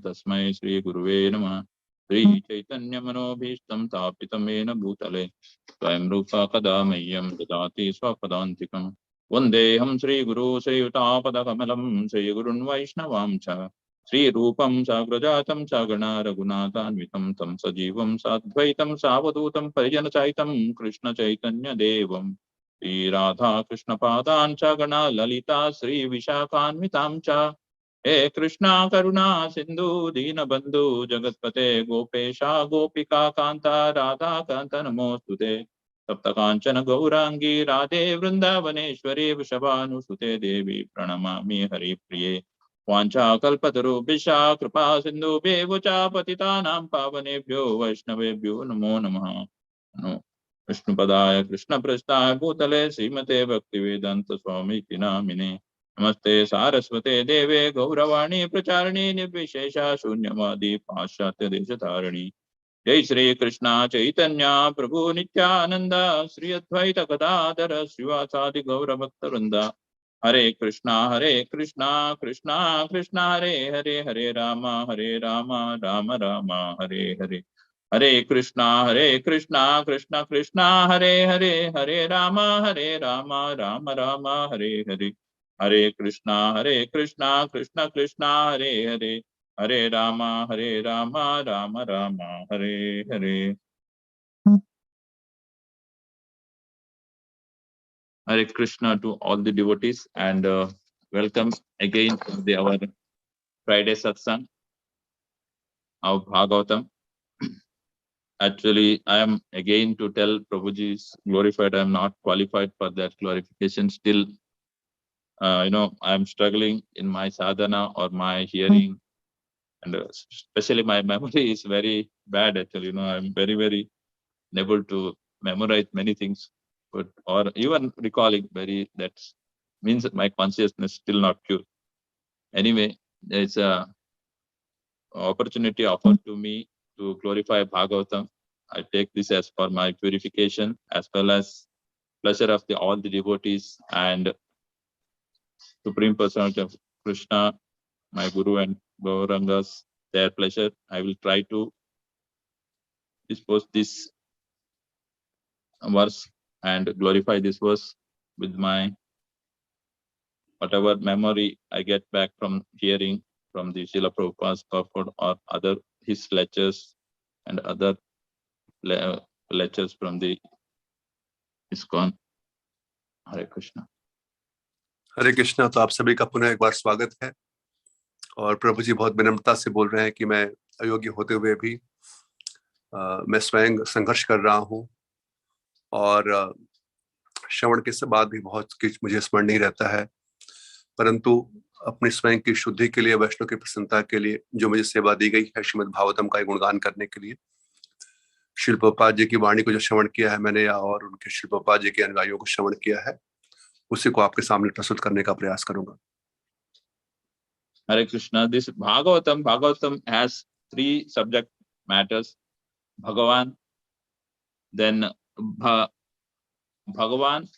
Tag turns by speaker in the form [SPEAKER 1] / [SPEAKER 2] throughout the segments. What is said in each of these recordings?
[SPEAKER 1] तस्मै श्री गुरुवे नमः। श्री चैतन्य मनोभीष्टं स्थापितं येन भूतले स्वयं रूपा कदा मह्यं ददाति स्वपदान्तिकम्। वन्देऽहं श्रीगुरो श्रीयुतापदकमलं श्रीगुरुन् वैष्णवां च श्रीरूपं साग्रजातं सगणा रघुनाथान्वितं तं सजीवं साद्वैतं सावधूतं परिजनसहितं कृष्णचैतन्यदेवं श्रीराधा कृष्णपादान् च गणा ललिता श्रीविशाखान्वितां च हे कृष्णा करुणा सिंधु दीनबंधु जगत्पते गोपेशा गोपिका कांता राधा कांत नमोस्तुते सप्तकांचन गौरांगी राधे वृंदावनेश्वरी वृषभानुसुते देवी प्रणमामि हरिप्रिये वाञ्छाकल्पतरुभ्यश्च कृपा सिन्धुभ्येव च पतितानां पावनेभ्यो वैष्णवेभ्यो नमो नमः। नमो विष्णुपदाय कृष्णप्रस्थाय भूतले श्रीमते भक्तिवेदांत स्वामी नामिने नमस्ते सारस्वते देवे गौरवाणी प्रचारिणी निर्विशेषा शून्यवादी पाश्चात्य देशधारिणी जय श्री कृष्णा चैतन्य प्रभु नित्यानंद श्री अद्वैत गदाधर श्रीवासादि गौर भक्तवृंद हरे Krishna Krishna Krishna Hare Hare Hare Ram Ram Ram Hare Hare Hare Krishna Krishna Krishna Hare Hare Hare Ram Ram Ram Hare Hare Hare Krishna Krishna Krishna Hare Hare Hare Ram Ram Ram Hare Hare. Hare Krishna to all the devotees and welcome again to our Friday satsang of Bhagavatam. Actually, I am again to tell Prabhuji is glorified. I am not qualified for that glorification. Still, I am struggling in my sadhana or my hearing, and especially my memory is very bad. Actually, I am very unable to memorize many things, but or even recalling that means that my consciousness still not pure. Anyway, there's a opportunity offered to me to glorify Bhagavatam. I take this as for my purification as well as pleasure of all the devotees and Supreme Personality of Krishna, my Guru and Gaurangas, their pleasure. I will try to dispose this verse and glorify this verse with my whatever memory I get back from hearing from the Srila Prabhupada's purport or other his lectures and other lectures from the ISKCON. Hare Krishna.
[SPEAKER 2] हरे कृष्णा। तो आप सभी का पुनः एक बार स्वागत है और प्रभु जी बहुत विनम्रता से बोल रहे हैं कि मैं अयोग्य होते हुए भी मैं स्वयं संघर्ष कर रहा हूं और श्रवण के बाद भी बहुत कुछ मुझे स्मरण नहीं रहता है, परंतु अपनी स्वयं की शुद्धि के लिए, वैष्णव की प्रसन्नता के लिए जो मुझे सेवा दी गई है श्रीमद् भागवतम का गुणगान करने के लिए, श्रील प्रभुपाद जी की वाणी को जो श्रवण किया है मैंने और उनके श्रील प्रभुपाद जी के अनुयायियों को श्रवण किया है, उसी को आपके सामने प्रस्तुत करने का प्रयास करूंगा।
[SPEAKER 1] Hare Krishna. This Bhagavatam has three subject matters: Bhagavan, then Bhagavan,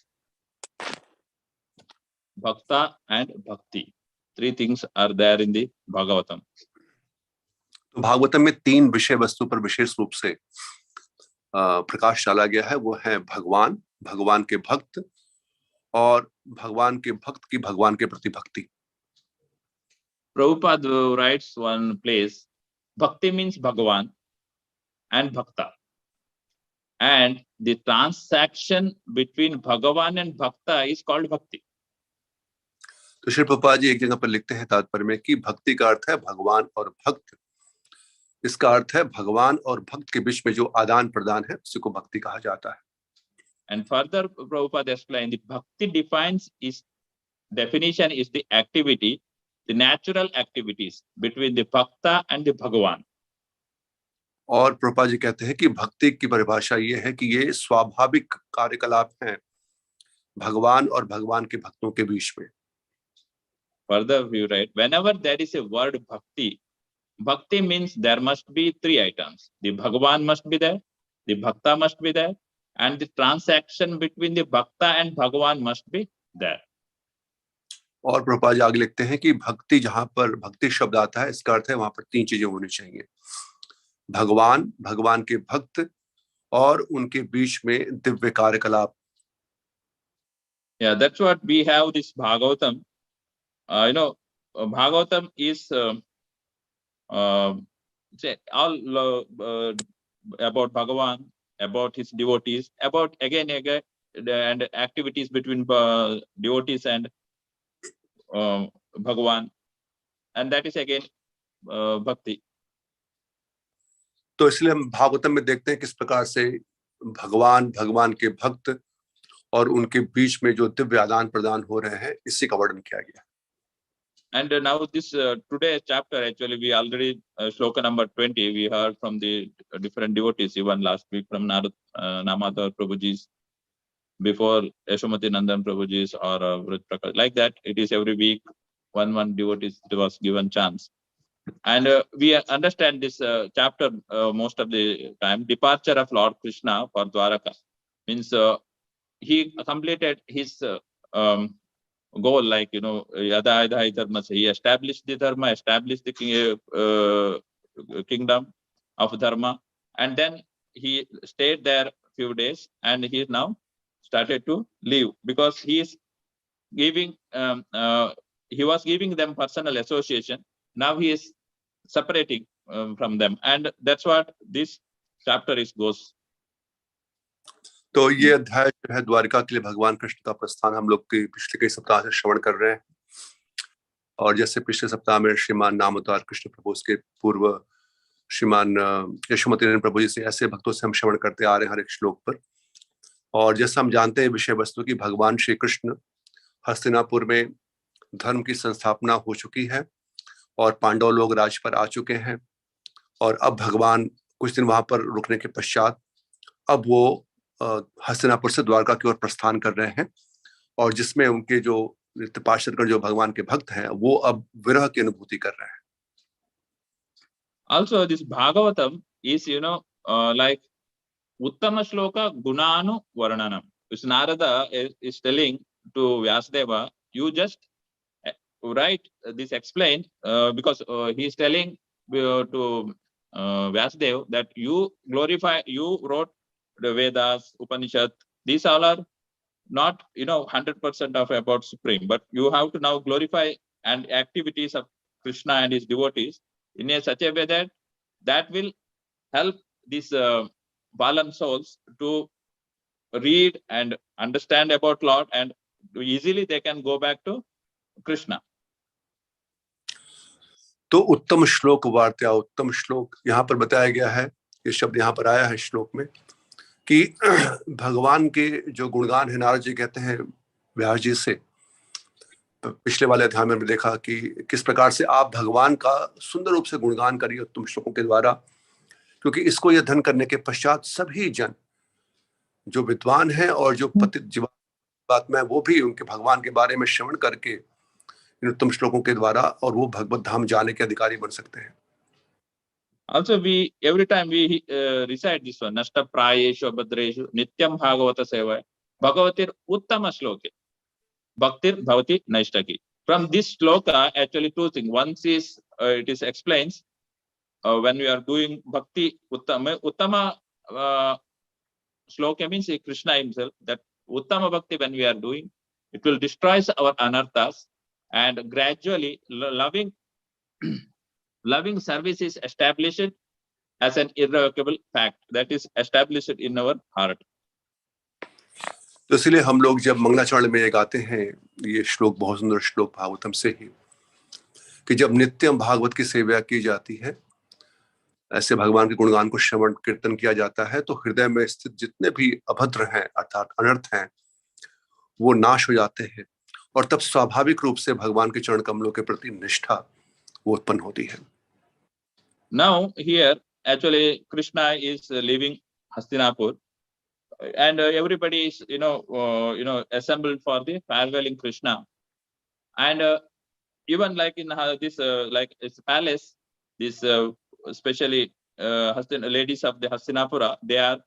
[SPEAKER 1] Bhakta, and Bhakti. Three things are there in the Bhagavatam.
[SPEAKER 2] तो भागवतम में तीन विषय वस्तु पर विशेष रूप से प्रकाश डाला गया है। वो है भगवान, भगवान के भक्त और भगवान के भक्त की भगवान के प्रति भक्ति।
[SPEAKER 1] Prabhupada writes one place, Bhakti means Bhagavan and Bhakta. And the transaction between Bhagavan and Bhakta is called Bhakti.
[SPEAKER 2] तो श्री प्रभुपाद जी एक जगह पर लिखते हैं तात्पर्य में कि भक्ति का अर्थ है भगवान और भक्त। इसका अर्थ है भगवान और भक्त के बीच में जो आदान प्रदान है उसी को भक्ति कहा जाता है।
[SPEAKER 1] And further Prabhupada explained that Bhakti definition is the activity, the natural activities between the Bhakta and the Bhagavan.
[SPEAKER 2] और प्रभुपाद जी कहते हैं कि भक्ति की परिभाषा ये है कि ये स्वाभाविक कार्यकलाप हैं भगवान और भगवान के भक्तों के बीच में।
[SPEAKER 1] Further we write, whenever there is a word Bhakti means there must be three items. The Bhagavan must be there, the Bhakta must be there, and the transaction between the Bhakta and Bhagavan must be there.
[SPEAKER 2] और प्रभुपाद जी आगे लिखते हैं कि भक्ति, जहां पर भक्ति शब्द आता है, इसका अर्थ है वहां पर 3 चीजें होनी चाहिए: भगवान, भगवान के भक्त और उनके बीच में दिव्य कार्यकलाप।
[SPEAKER 1] Yeah, that's what we have this Bhagavatam. Bhagavatam is say all about Bhagavan, about his devotees, about again and activities between devotees and Bhagavan, and that is again bhakti.
[SPEAKER 2] तो इसलिए हम भागवतम में देखते हैं किस प्रकार से भगवान, भगवान के भक्त और उनके बीच में जो दिव्य आदान प्रदान हो रहे हैं, इसी का वर्णन किया गया।
[SPEAKER 1] And now this today's chapter, actually we already shloka number 20 we heard from the different devotees, even last week from Naama Prabhuji's, before Yashomati Nandan Prabhuji's or Vraj Prakash. Like that, it is every week one devotee was given chance. And we understand this chapter most of the time. Departure of Lord Krishna for Dwaraka means he completed his goal, like yada dharma. He established the dharma, established the kingdom of dharma, and then he stayed there few days, and he now started to leave, because he is giving he was giving them personal association. Now he is separating from them, and that's what this chapter is goes.
[SPEAKER 2] तो ये अध्याय जो है द्वारिका के लिए भगवान कृष्ण का प्रस्थान हम लोग के पिछले कई सप्ताह से श्रवण कर रहे हैं। और जैसे पिछले सप्ताह में श्रीमान नामोदार कृष्ण प्रभु, उसके पूर्व श्रीमान यशोमती प्रभु जी से, ऐसे भक्तों से हम श्रवण करते आ रहे हैं हर एक श्लोक पर। और जैसा हम जानते हैं विषय वस्तु की, भगवान श्री कृष्ण हस्तिनापुर में धर्म की संस्थापना हो चुकी है और पांडव लोग राज पर आ चुके हैं, और अब भगवान कुछ दिन वहां पर रुकने के पश्चात अब वो हस्तिनापुर से द्वारका की ओर प्रस्थान कर रहे हैं, और जिसमें उनके जो नित्य पार्षदगण जो भगवान के भक्त हैं, वो अब विरह की अनुभूति कर रहे हैं।
[SPEAKER 1] Also this Bhagavatam is like Uttama Shloka Gunanu Varnanam. Which Narada is telling to Vyasadeva, you just write this explained, because he is telling to Vyasadeva that you wrote the Vedas, Upanishad. These all are not 100% of about Supreme, but you have to now glorify and activities of Krishna and his devotees in a such a way that will help these fallen souls to read and understand about Lord, and easily they can go back to Krishna.
[SPEAKER 2] तो उत्तम श्लोक वार्ता, उत्तम श्लोक यहाँ पर बताया गया है, ये शब्द यहाँ पर आया है श्लोक में कि भगवान के जो गुणगान है, नारद जी कहते हैं व्यास जी से, पिछले वाले अध्याय में देखा कि किस प्रकार से आप भगवान का सुंदर रूप से गुणगान करिए उत्तम श्लोकों के द्वारा, क्योंकि इसको यह धन करने के पश्चात सभी जन जो विद्वान हैं और जो पतित जीवात्मा है, वो भी उनके भगवान के बारे में श्रवण करके इन उत्तम श्लोकों के द्वारा और वो भगवत धाम जाने के अधिकारी बन सकते हैं।
[SPEAKER 1] Also, every time we recite this one, Nashta Prayeshu Abhadreshu Nityam Bhagavata Seva Bhagavatir Uttama Shloke Bhaktir Bhavati Naishtaki. From this shloka, actually two things. One is it is explains when we are doing bhakti Uttama shloka means Krishna himself, that Uttama Bhakti when we are doing, it will destroy our anarthas, and gradually loving service is established as an irrevocable fact that is established in our heart.
[SPEAKER 2] तो इसलिए हम लोग जब मंगलाचरण में ये गाते हैं, ये श्लोक बहुत सुंदर श्लोक भागवतम से ही, कि जब नित्यम भागवत की सेवा की जाती है, ऐसे भगवान के गुणगान को श्रवण कीर्तन किया जाता है, तो हृदय में स्थित जितने भी अभद्र हैं अर्थात अनर्थ हैं, वो नाश हो जाते हैं, और तब स्वाभाविक रूप से भगवान के चरण कमलों के प्रति निष्ठा वो उत्पन्न होती है।
[SPEAKER 1] Now here actually Krishna is leaving Hastinapur, and everybody is assembled for the farewelling Krishna, and even like in this like it's palace, this especially ladies of the Hastinapura, they are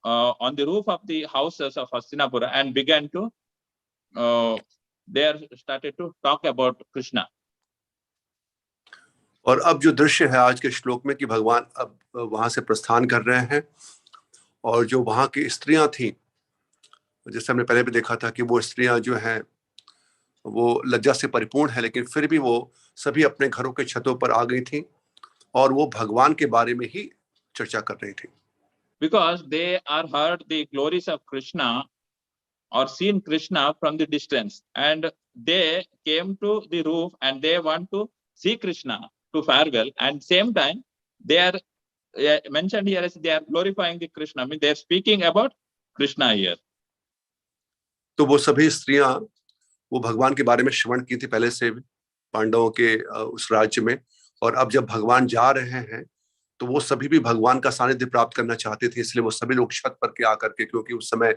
[SPEAKER 1] on the roof of the houses of Hastinapura and began to they are started to talk about Krishna.
[SPEAKER 2] और अब जो दृश्य है आज के श्लोक में कि भगवान अब वहां से प्रस्थान कर रहे हैं और जो वहां की स्त्रियां थी, जैसे हमने पहले भी देखा था कि वो स्त्रियां जो हैं वो लज्जा से परिपूर्ण है, लेकिन फिर भी वो सभी अपने घरों के छतों पर आ गई थी और वो भगवान के बारे में ही चर्चा कर रही थी।
[SPEAKER 1] Because they are heard the glories of Krishna or seen Krishna from the distance, and they came to the roof and they want to see Krishna to farewell, and same time they are mentioned here as they are glorifying the Krishna. I mean, they are speaking about Krishna here.
[SPEAKER 2] तो वो सभी स्त्रियां वो भगवान के बारे में श्रवण की थी पहले से भी पांडवों के उस राज्य में, और अब जब भगवान जा रहे हैं तो वो सभी भी भगवान का सानिध्य प्राप्त करना चाहते थे, इसलिए वो सभी लोग छत पर के आकर के, क्योंकि उस समय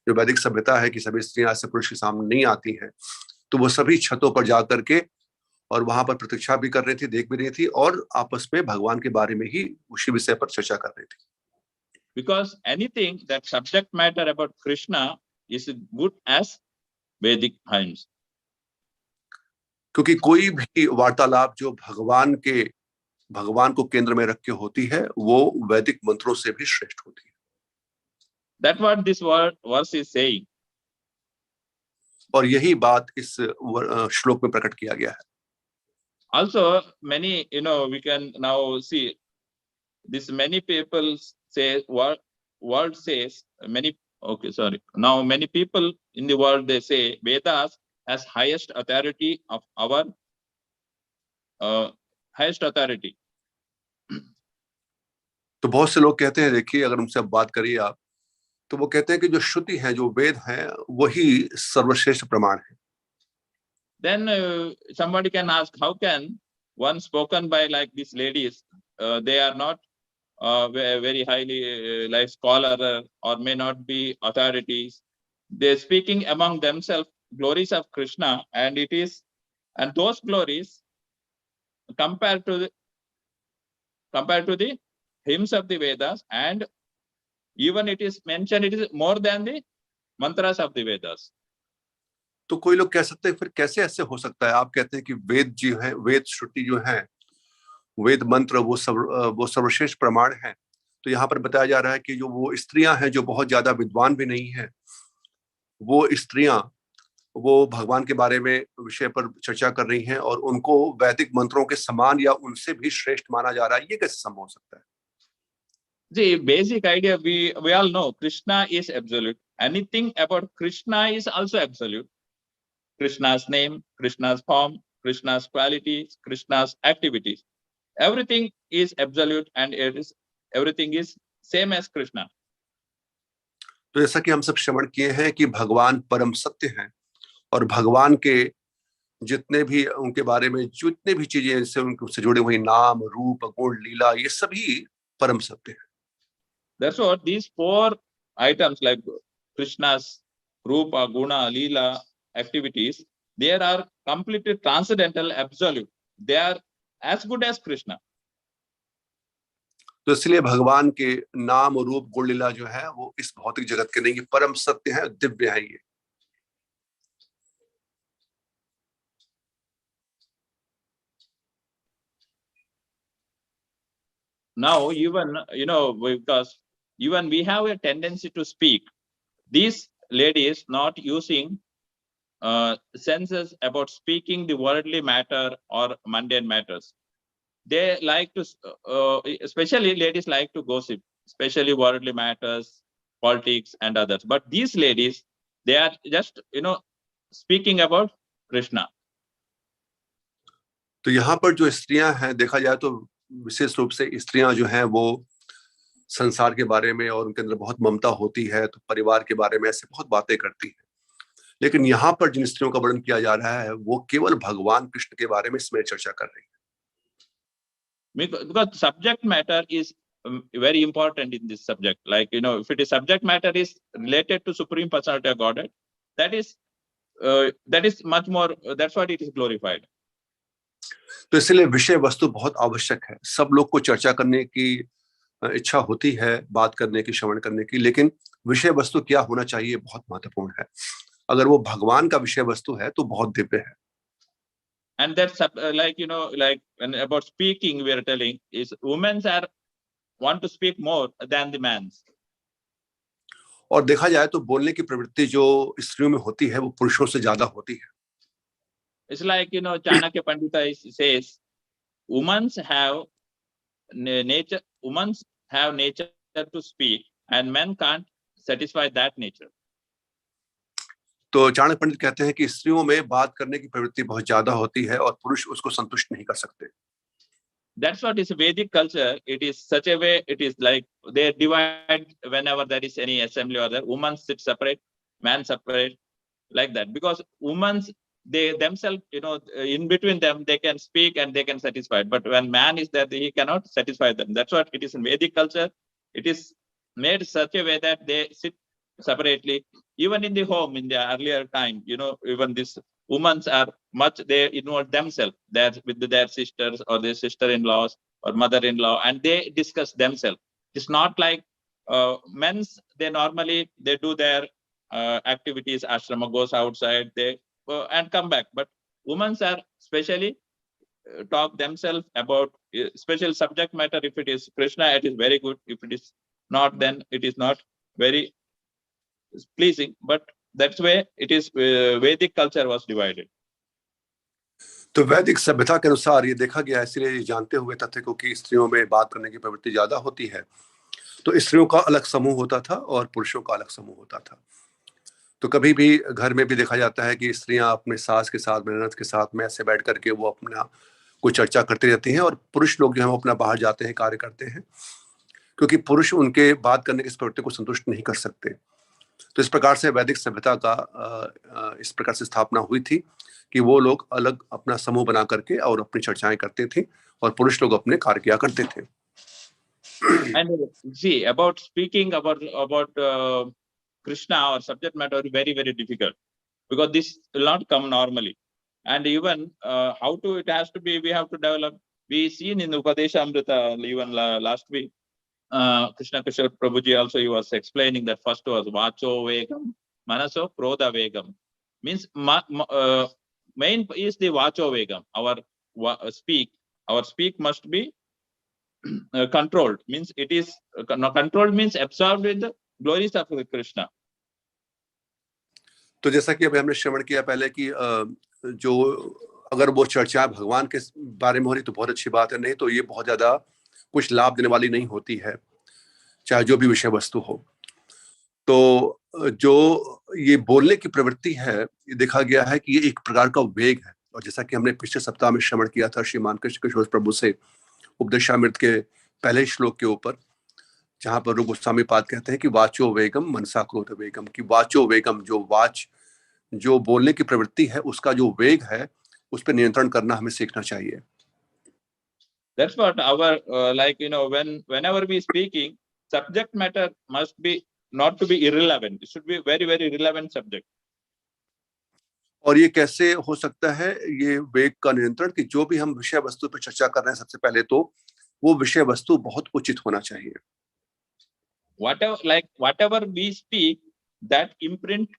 [SPEAKER 2] जो वैदिक सभ्यता है कि सभी स्त्रियां ऐसे पुरुष के सामने नहीं आती हैं, तो वो सभी छतों पर जाकर के और वहां पर प्रतीक्षा भी कर रही थी, देख भी रही थी और आपस में भगवान के बारे में ही उसी विषय पर चर्चा कर रही थी।
[SPEAKER 1] Because anything that subject matter about Krishna is good as Vedic hymns.
[SPEAKER 2] क्योंकि कोई भी वार्तालाप जो भगवान को केंद्र में रख के होती है वो वैदिक मंत्रों से भी श्रेष्ठ होती है।
[SPEAKER 1] That's what this verse is saying.
[SPEAKER 2] और यही बात इस श्लोक में प्रकट किया गया है।
[SPEAKER 1] Also, many, we can now see this. Many people say world says many. Okay, sorry. Now many people in the world they say Vedas has highest authority of our highest authority.
[SPEAKER 2] तो बहुत से लोग कहते हैं, देखिए अगर उनसे बात करिए आप, तो वो कहते हैं कि जो श्रुति है, जो वेद है, वही सर्वश्रेष्ठ प्रमाण है।
[SPEAKER 1] Then somebody can ask, how can one spoken by like these ladies, they are not very highly like scholar or may not be authorities, they're speaking among themselves glories of Krishna, and those glories compared to the hymns of the Vedas, and even it is mentioned it is more than the mantras of the Vedas.
[SPEAKER 2] तो कोई लोग कह सकते हैं फिर कैसे ऐसे हो सकता है? आप कहते हैं कि वेद जो है, वेद श्रुति जो है, वेद मंत्र वो सर्वश्रेष्ठ प्रमाण है, तो यहाँ पर बताया जा रहा है कि जो वो स्त्रियां हैं जो बहुत ज्यादा विद्वान भी नहीं है, वो स्त्रियां वो भगवान के बारे में विषय पर चर्चा कर रही हैं और उनको वैदिक मंत्रों के समान या उनसे भी श्रेष्ठ माना जा रहा है। ये कैसे संभव हो सकता है?
[SPEAKER 1] The basic idea we all know, Krishna is absolute. Anything about Krishna is also absolute. Krishna's name, Krishna's form, Krishna's qualities, Krishna's activities. Everything is absolute, and everything is same as Krishna.
[SPEAKER 2] तो जैसा कि हम सब श्रवण किए हैं कि भगवान परम सत्य हैं और भगवान के जितने भी उनके बारे में जितने भी चीजें इससे उनसे जुड़े हुए नाम, रूप, गुण, लीला, ये सभी परम सत्य हैं।
[SPEAKER 1] That's what these 4 items like Krishna's Rupa, Guna, Leela, activities, they are completely transcendental, absolute. They are as good as Krishna.
[SPEAKER 2] तो इसलिए भगवान के नाम, रूप, गुण, लीला जो है वो इस भौतिक जगत के नहीं, परम सत्य है, दिव्य है। ये
[SPEAKER 1] Now, even, because even we have a tendency to speak, these ladies not using senses about speaking the worldly matter or mundane matters. They like to, especially ladies like to gossip, especially worldly matters, politics and others. But these ladies, they are just, speaking about Krishna.
[SPEAKER 2] तो यहाँ पर जो स्त्रियां हैं, देखा जाए तो विशेष रूप से स्त्रियां जो हैं वो संसार के बारे में और उनके अंदर बहुत ममता होती है, तो परिवार के बारे में ऐसे बहुत बातें करती हैं। लेकिन यहाँ पर जिन स्त्रियों का वर्णन किया जा रहा है वो केवल भगवान कृष्ण के बारे में इसमें चर्चा कर रही है।
[SPEAKER 1] Because subject matter is very important in this subject. Like, if it is subject matter is related to Supreme Personality of Godhead, that is much more, that's what it is glorified.
[SPEAKER 2] तो इसलिए विषय वस्तु बहुत आवश्यक है। सब लोग को चर्चा करने की इच्छा होती है, बात करने की, श्रवण करने की, लेकिन विषय वस्तु क्या होना चाहिए बहुत महत्वपूर्ण है। अगर वो भगवान का विषय वस्तु है तो बहुत दिव्य है।
[SPEAKER 1] And that's like, like when about speaking, we are telling is women are want to speak more than the men's.
[SPEAKER 2] और देखा जाए तो बोलने की प्रवृत्ति जो स्त्रियों में होती है वो पुरुषों से ज्यादा होती है।
[SPEAKER 1] It's like, Chanakya Pandita says, women have nature to speak, and men can't satisfy that nature.
[SPEAKER 2] तो चाणक्य पंडित कहते हैं कि स्त्रियों में बात करने की प्रवृत्ति बहुत ज्यादा होती है और पुरुष उसको संतुष्ट नहीं कर सकते।
[SPEAKER 1] That's what is Vedic culture. It is such a way, it is like they divide whenever there is any assembly or there, women sit separate, men separate, like that. Because women, they themselves, in between them, they can speak and they can satisfy. But when man is there, he cannot satisfy them. That's what it is in Vedic culture. It is made such a way that they sit separately. Even in the home, in the earlier time, even this women are much, they involve themselves there with their sisters or their sister-in-laws or mother-in-law, and they discuss themselves. It's not like men's, they normally, they do their activities, ashrama goes outside, they and come back. But women are specially talk themselves about special subject matter. If it is Krishna, it is very good. If it is not, then it is not very pleasing. But that's why it is Vedic culture was divided.
[SPEAKER 2] तो वैदिक सभ्यता के अनुसार ये देखा गया, इसलिए जानते हुए तथ्य को कि स्त्रियों में बात करने की प्रवृत्ति ज्यादा होती है, तो स्त्रियों का अलग समूह होता था और पुरुषों का अलग समूह होता था। तो कभी भी घर में भी देखा जाता है कि स्त्रियां अपने सास के साथ, ननद के साथ में ऐसे बैठ करके वो अपना कुछ चर्चा करती रहती हैं, और पुरुष लोग जो है वो अपना बाहर जाते हैं, कार्य करते हैं, क्योंकि पुरुष उनके बात करने की प्रवृत्ति को संतुष्ट नहीं कर सकते। तो इस प्रकार से वैदिक सभ्यता का इस प्रकार से स्थापना हुई थी कि वो लोग अलग अपना समूह बना करके और अपनी चर्चाएं करते थे और पुरुष लोग अपने कार्य किया करते थे।
[SPEAKER 1] And see, about speaking about Krishna or subject matter is very, very difficult, because this will not come normally. And even it has to be, we have to develop. We seen in Upadesha Amrita even last week, Krishna Kishore Prabhuji also, he was explaining that first was Vacho Vegam, Manaso Krodha Vegam. Means main is the Vacho Vegam. Our speak must be controlled. Means it is controlled means absorbed with the glories of Krishna.
[SPEAKER 2] तो जैसा कि अभी हमने श्रवण किया पहले कि जो अगर वो चर्चा भगवान के बारे में हो रही तो बहुत अच्छी बात है, नहीं तो ये बहुत ज्यादा कुछ लाभ देने वाली नहीं होती है, चाहे जो भी विषय वस्तु हो। तो जो ये बोलने की प्रवृत्ति है, ये देखा गया है कि ये एक प्रकार का वेग है। और जैसा कि हमने पिछले सप्ताह में श्रवण किया था श्रीमान कृष्ण किशोर प्रभु से उपदेशामृत के पहले श्लोक के ऊपर, जहां पर गोस्वामी पाद कहते हैं कि वाचो वेगम मनसा क्रोध वेगम, की वाचो वेगम, जो बोलने की प्रवृत्ति है उसका जो वेग है उस पर नियंत्रण करना हमें सीखना चाहिए।
[SPEAKER 1] That's what our whenever we speaking, subject matter must be not to be irrelevant. It should be very, very relevant subject.
[SPEAKER 2] और ये कैसे हो सकता है ये वेग का नियंत्रण, कि जो भी हम विषय वस्तु पर चर्चा कर रहे हैं सबसे पहले तो वो विषय वस्तु बहुत उचित होना चाहिए।
[SPEAKER 1] Whatever we speak, that imprint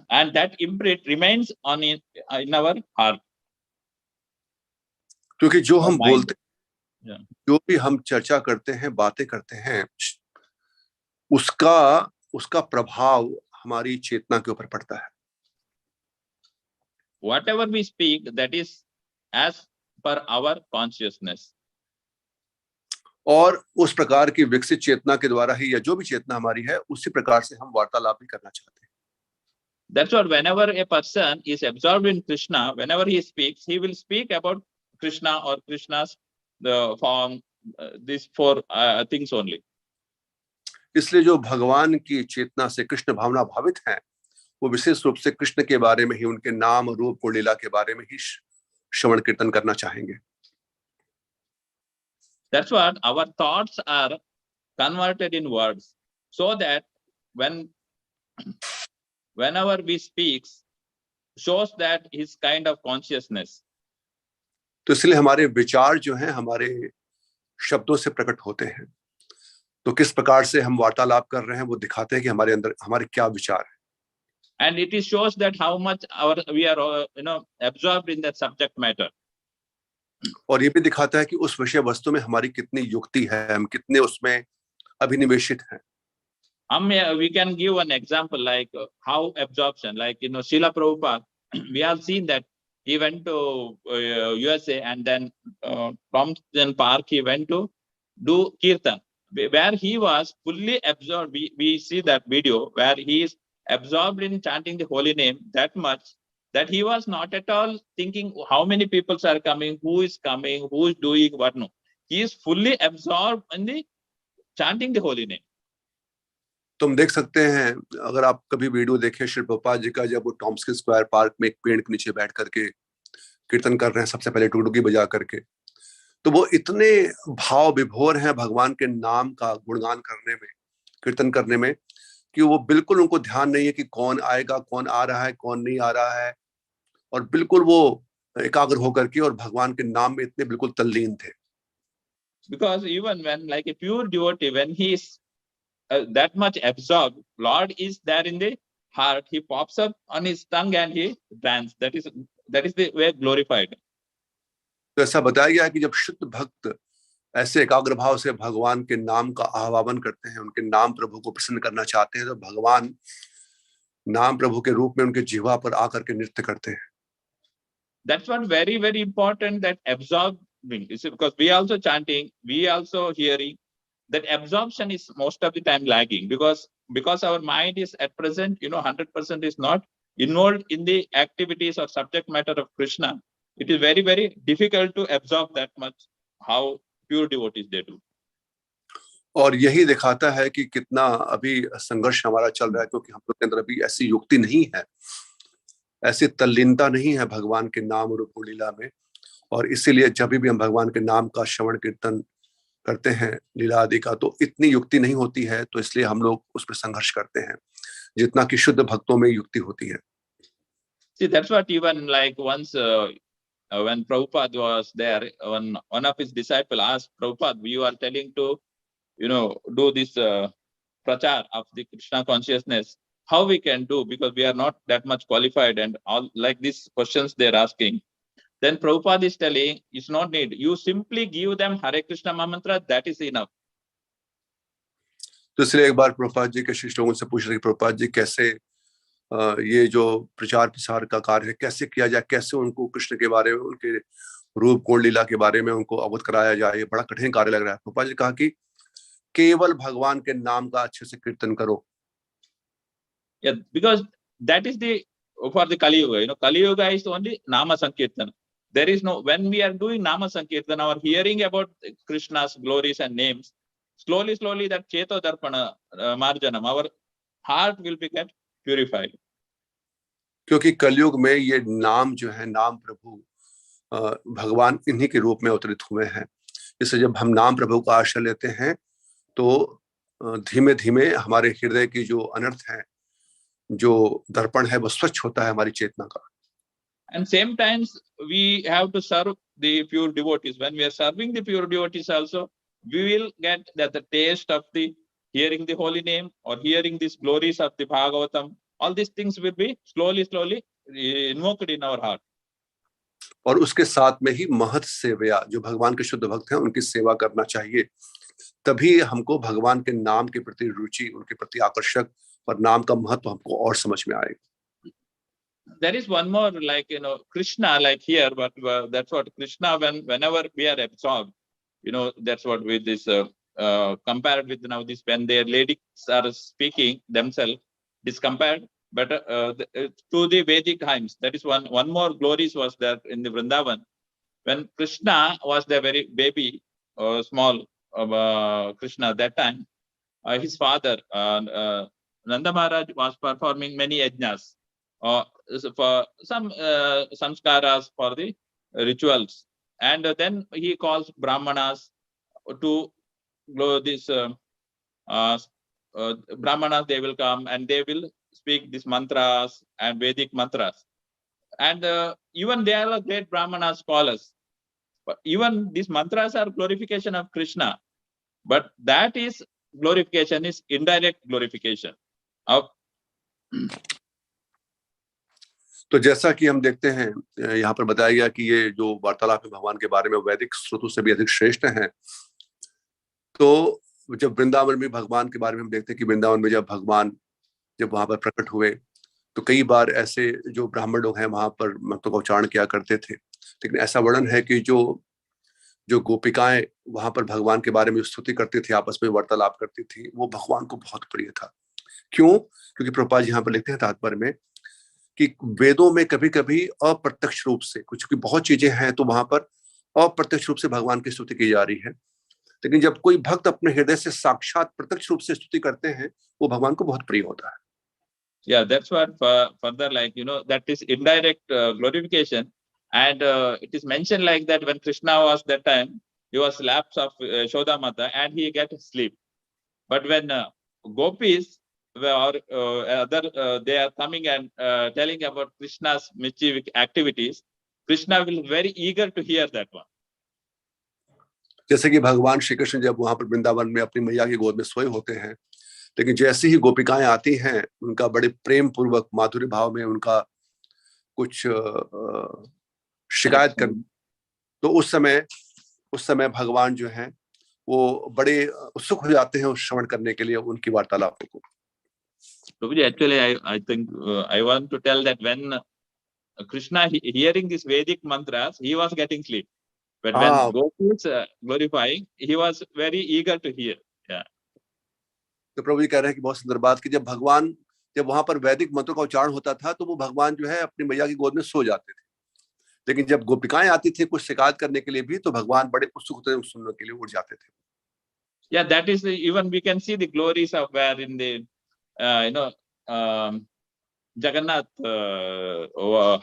[SPEAKER 1] and that imprint remains in our heart.
[SPEAKER 2] क्योंकि जो हम बोलते,
[SPEAKER 1] Yeah.
[SPEAKER 2] जो भी हम चर्चा करते हैं, बातें करते हैं, उसका प्रभाव हमारी चेतना के ऊपर पड़ता है।
[SPEAKER 1] Whatever we speak, that is as per our consciousness.
[SPEAKER 2] और उस प्रकार की विकसित चेतना के द्वारा ही, या जो भी चेतना हमारी है उसी प्रकार से हम वार्तालाप भी करना चाहते हैं।
[SPEAKER 1] That's what whenever a person is absorbed in Krishna, whenever he speaks, he will speak about Krishna or Krishna's the form, these four things only.
[SPEAKER 2] इसलिए जो भगवान की चेतना से कृष्ण भावना भावित हैं, वो विशेष रूप से कृष्ण के बारे में ही, उनके नाम रूप गुण लीला के बारे में ही श्रवण कीर्तन करना चाहेंगे।
[SPEAKER 1] That's what our thoughts are converted in words, so that whenever we speak, shows that his kind of consciousness.
[SPEAKER 2] तो इसलिए हमारे विचार जो हैं हमारे शब्दों से प्रकट होते हैं। तो किस प्रकार से हम वार्तालाप कर रहे हैं वो दिखाते हैं कि हमारे अंदर हमारे क्या विचार है।
[SPEAKER 1] And it is shows that how much we are absorbed in that subject matter.
[SPEAKER 2] और ये भी दिखाता है कि उस विषय वस्तु में हमारी कितनी युक्ति है, हम कितने उसमें अभिनिवेशित हैं.
[SPEAKER 1] We can give an example like how absorption, like Srila Prabhupada, we have seen that he went to USA, and then from then park he went to do kirtan, where he was fully absorbed. We see that video where he is absorbed in chanting the holy name that much that he was not at all thinking how many people are coming, who is doing what. No, he is fully absorbed in the chanting the holy name.
[SPEAKER 2] तुम देख सकते हैं, अगर आप कभी video देखें श्री प्रभुपाद जी का, जब वो टॉम्स्किन स्क्वायर पार्क में एक पेड़ के नीचे बैठ करके कीर्तन कर रहे हैं, सबसे पहले टुकटुकी बजा करके, तो वो इतने भाव विभोर हैं भगवान के नाम का गुणगान करने में, कीर्तन करने में, कि वो बिल्कुल उनको ध्यान नहीं है कि कौन आएगा, कौन आ रहा है, कौन नहीं आ रहा है, और बिल्कुल वो एकाग्र होकर के और भगवान के नाम में इतने बिल्कुल तल्लीन थे.
[SPEAKER 1] Because even when like a pure devotee, when he is that much absorbed, Lord is there in the heart, he pops up on his tongue and he dances. That is the way glorified.
[SPEAKER 2] तो ऐसा बताया गया है कि जब शुद्ध भक्त ऐसे एकाग्र भाव से भगवान के नाम का आह्वान करते हैं, उनके नाम प्रभु को प्रसन्न करना चाहते हैं, तो भगवान नाम प्रभु के रूप में उनके जीवा पर आकर के नृत्य करते हैं.
[SPEAKER 1] That's what very, very important, that absorbing. Because we also chanting, we also hearing, that absorption is most of the time lagging, because our mind is at present 100% is not involved in the activities or subject matter of Krishna. It is very, very difficult to absorb that much how pure devotees they do.
[SPEAKER 2] और यही दिखाता है कि कितना अभी संघर्ष हमारा चल रहा है, क्योंकि हम लोग के अंदर अभी ऐसी युक्ति नहीं है, ऐसी तल्लीनता नहीं है भगवान के नाम रूप लीला में. और इसीलिए जब भी हम भगवान के नाम का श्रवण कीर्तन करते हैं, लीला आदि का, तो इतनी युक्ति नहीं होती है, तो इसलिए हम लोग उस पर संघर्ष करते हैं जितना कि शुद्ध भक्तों में युक्ति होती है.
[SPEAKER 1] See, that's what even like once when Prabhupada was there, one of his disciples asked Prabhupada, you are telling to do this prachar of the Krishna consciousness, how we can do, because we are not that much qualified, and all like these questions they're asking. Then Prabhupada is telling, it's not need, you simply give them Hare Krishna mantra, that is enough.
[SPEAKER 2] तो इसलिए एक बार प्रभुपाद जी के शिष्य लोगों से पूछ रहे, प्रभुपाद जी कैसे ये जो प्रचार प्रसार का कार्य है कैसे किया जाए, कैसे उनको कृष्ण के बारे में, उनके रूप गुण लीला के बारे में उनको अवगत कराया जाए, ये बड़ा कठिन कार्य लग रहा है. प्रभुपाद जी कहा कि केवल भगवान के नाम का अच्छे से कीर्तन करो.
[SPEAKER 1] Yeah, because that is the for the Kali Yuga. Kali Yuga is only Naama Sankirtana. There is no, when we are doing Naama Sankirtana or hearing about Krishna's glories and names, slowly that Cheto Darpana Marjanam, our heart will be get purified.
[SPEAKER 2] क्योंकि कलयुग में ये नाम जो है, नाम प्रभु भगवान इन्हीं के रूप में अवतरित हुए हैं. इससे जब हम नाम प्रभु का आश्रय लेते हैं, तो धीमे धीमे हमारे हृदय की जो अनर्थ है, जो दर्पण है, वो स्वच्छ होता है हमारी चेतना का.
[SPEAKER 1] And same times we have to serve the pure devotees. When we are serving the pure devotees also, we will get that the taste of the hearing the holy name or hearing these glories of the Bhagavatam. All these things will be slowly invoked in our heart.
[SPEAKER 2] और उसके साथ में ही महत सेवया, जो भगवान के शुद्ध भक्त हैं उनकी सेवा करना चाहिए. तभी हमको भगवान के नाम के प्रति रुचि, उनके प्रति आकर्षक और नाम का महत्व हमको और समझ में आएगा.
[SPEAKER 1] There is one more, like Krishna, like here, but that's what Krishna, whenever we are absorbed, that's what with this compared with now this, when their ladies are speaking themselves, this compared better to the Vedic hymns. That is one more glories was there in the Vrindavan. When Krishna was the very baby, small Krishna that time, his father Nanda Maharaj was performing many yajnas for some samskaras for the rituals, and then he calls brahmanas to this brahmanas. They will come and they will speak these mantras and Vedic mantras, and even they are great brahmana scholars. But even these mantras are glorification of Krishna, but that is glorification is indirect glorification of
[SPEAKER 2] तो जैसा कि हम देखते हैं यहाँ पर बताया गया कि ये जो वार्तालाप है भगवान के बारे में वैदिक स्रोतों से भी अधिक श्रेष्ठ हैं। तो जब वृंदावन में भगवान के बारे में हम देखते हैं कि वृंदावन में जब भगवान जब वहां पर प्रकट हुए तो कई बार ऐसे जो ब्राह्मण लोग हैं वहां पर मंत्रों का उच्चारण किया करते थे, लेकिन ऐसा वर्णन है कि जो जो गोपिकाएं वहां पर भगवान के बारे में स्तुति करती थी, आपस में वार्तालाप करती थी, वो भगवान को बहुत प्रिय था। क्यों? क्योंकि प्रभुपाद जी यहाँ पर लिखते हैं तात्पर्य में कि वेदों में कभी कभी अप्रत्यक्ष रूप से कुछ की बहुत चीजें हैं तो वहां पर अप्रत्यक्ष रूप से भगवान की स्तुति की जा रही है, लेकिन जब कोई भक्त अपने हृदय से साक्षात प्रत्यक्ष रूप से स्तुति करते हैं वो भगवान को बहुत प्रिय होता है।
[SPEAKER 1] Yeah, that's what further, like, that is indirect glorification. And it is mentioned like that when Krishna was that time, he was laps of Yashoda Mata and he get sleep. But when gopis or they are coming and telling about Krishna's mischievous activities, Krishna will be very eager to hear that one.
[SPEAKER 2] जैसे कि भगवान श्री कृष्ण जब वहां पर वृंदावन में अपनी मैया की गोद में सोए होते हैं, लेकिन जैसे ही गोपिकाएं आती हैं उनका बड़े प्रेम पूर्वक माधुर्य भाव में उनका कुछ शिकायत कर, तो उस समय भगवान जो है वो बड़े उत्सुक हो जाते हैं उस श्रवण करने के लिए उनकी वार्तालापों को।
[SPEAKER 1] Actually, I think I want to tell that when Krishna hearing these Vedic mantras, he was getting sleep. But when Gopis glorifying, he was very eager to hear. Yeah.
[SPEAKER 2] तो प्रभु जी कह रहे हैं कि बहुत सुंदर बात कि जब वहां पर वैदिक मंत्रों का उच्चारण होता था तो वो भगवान जो है अपनी मैया की गोद में सो जाते थे, लेकिन जब गोपिकाएं आती थी कुछ शिकायत करने के लिए भी तो भगवान बड़े उत्सुक होते सुनने के लिए उठ जाते थे।
[SPEAKER 1] Yeah, that is even we can see the glories of where in the Jagannath,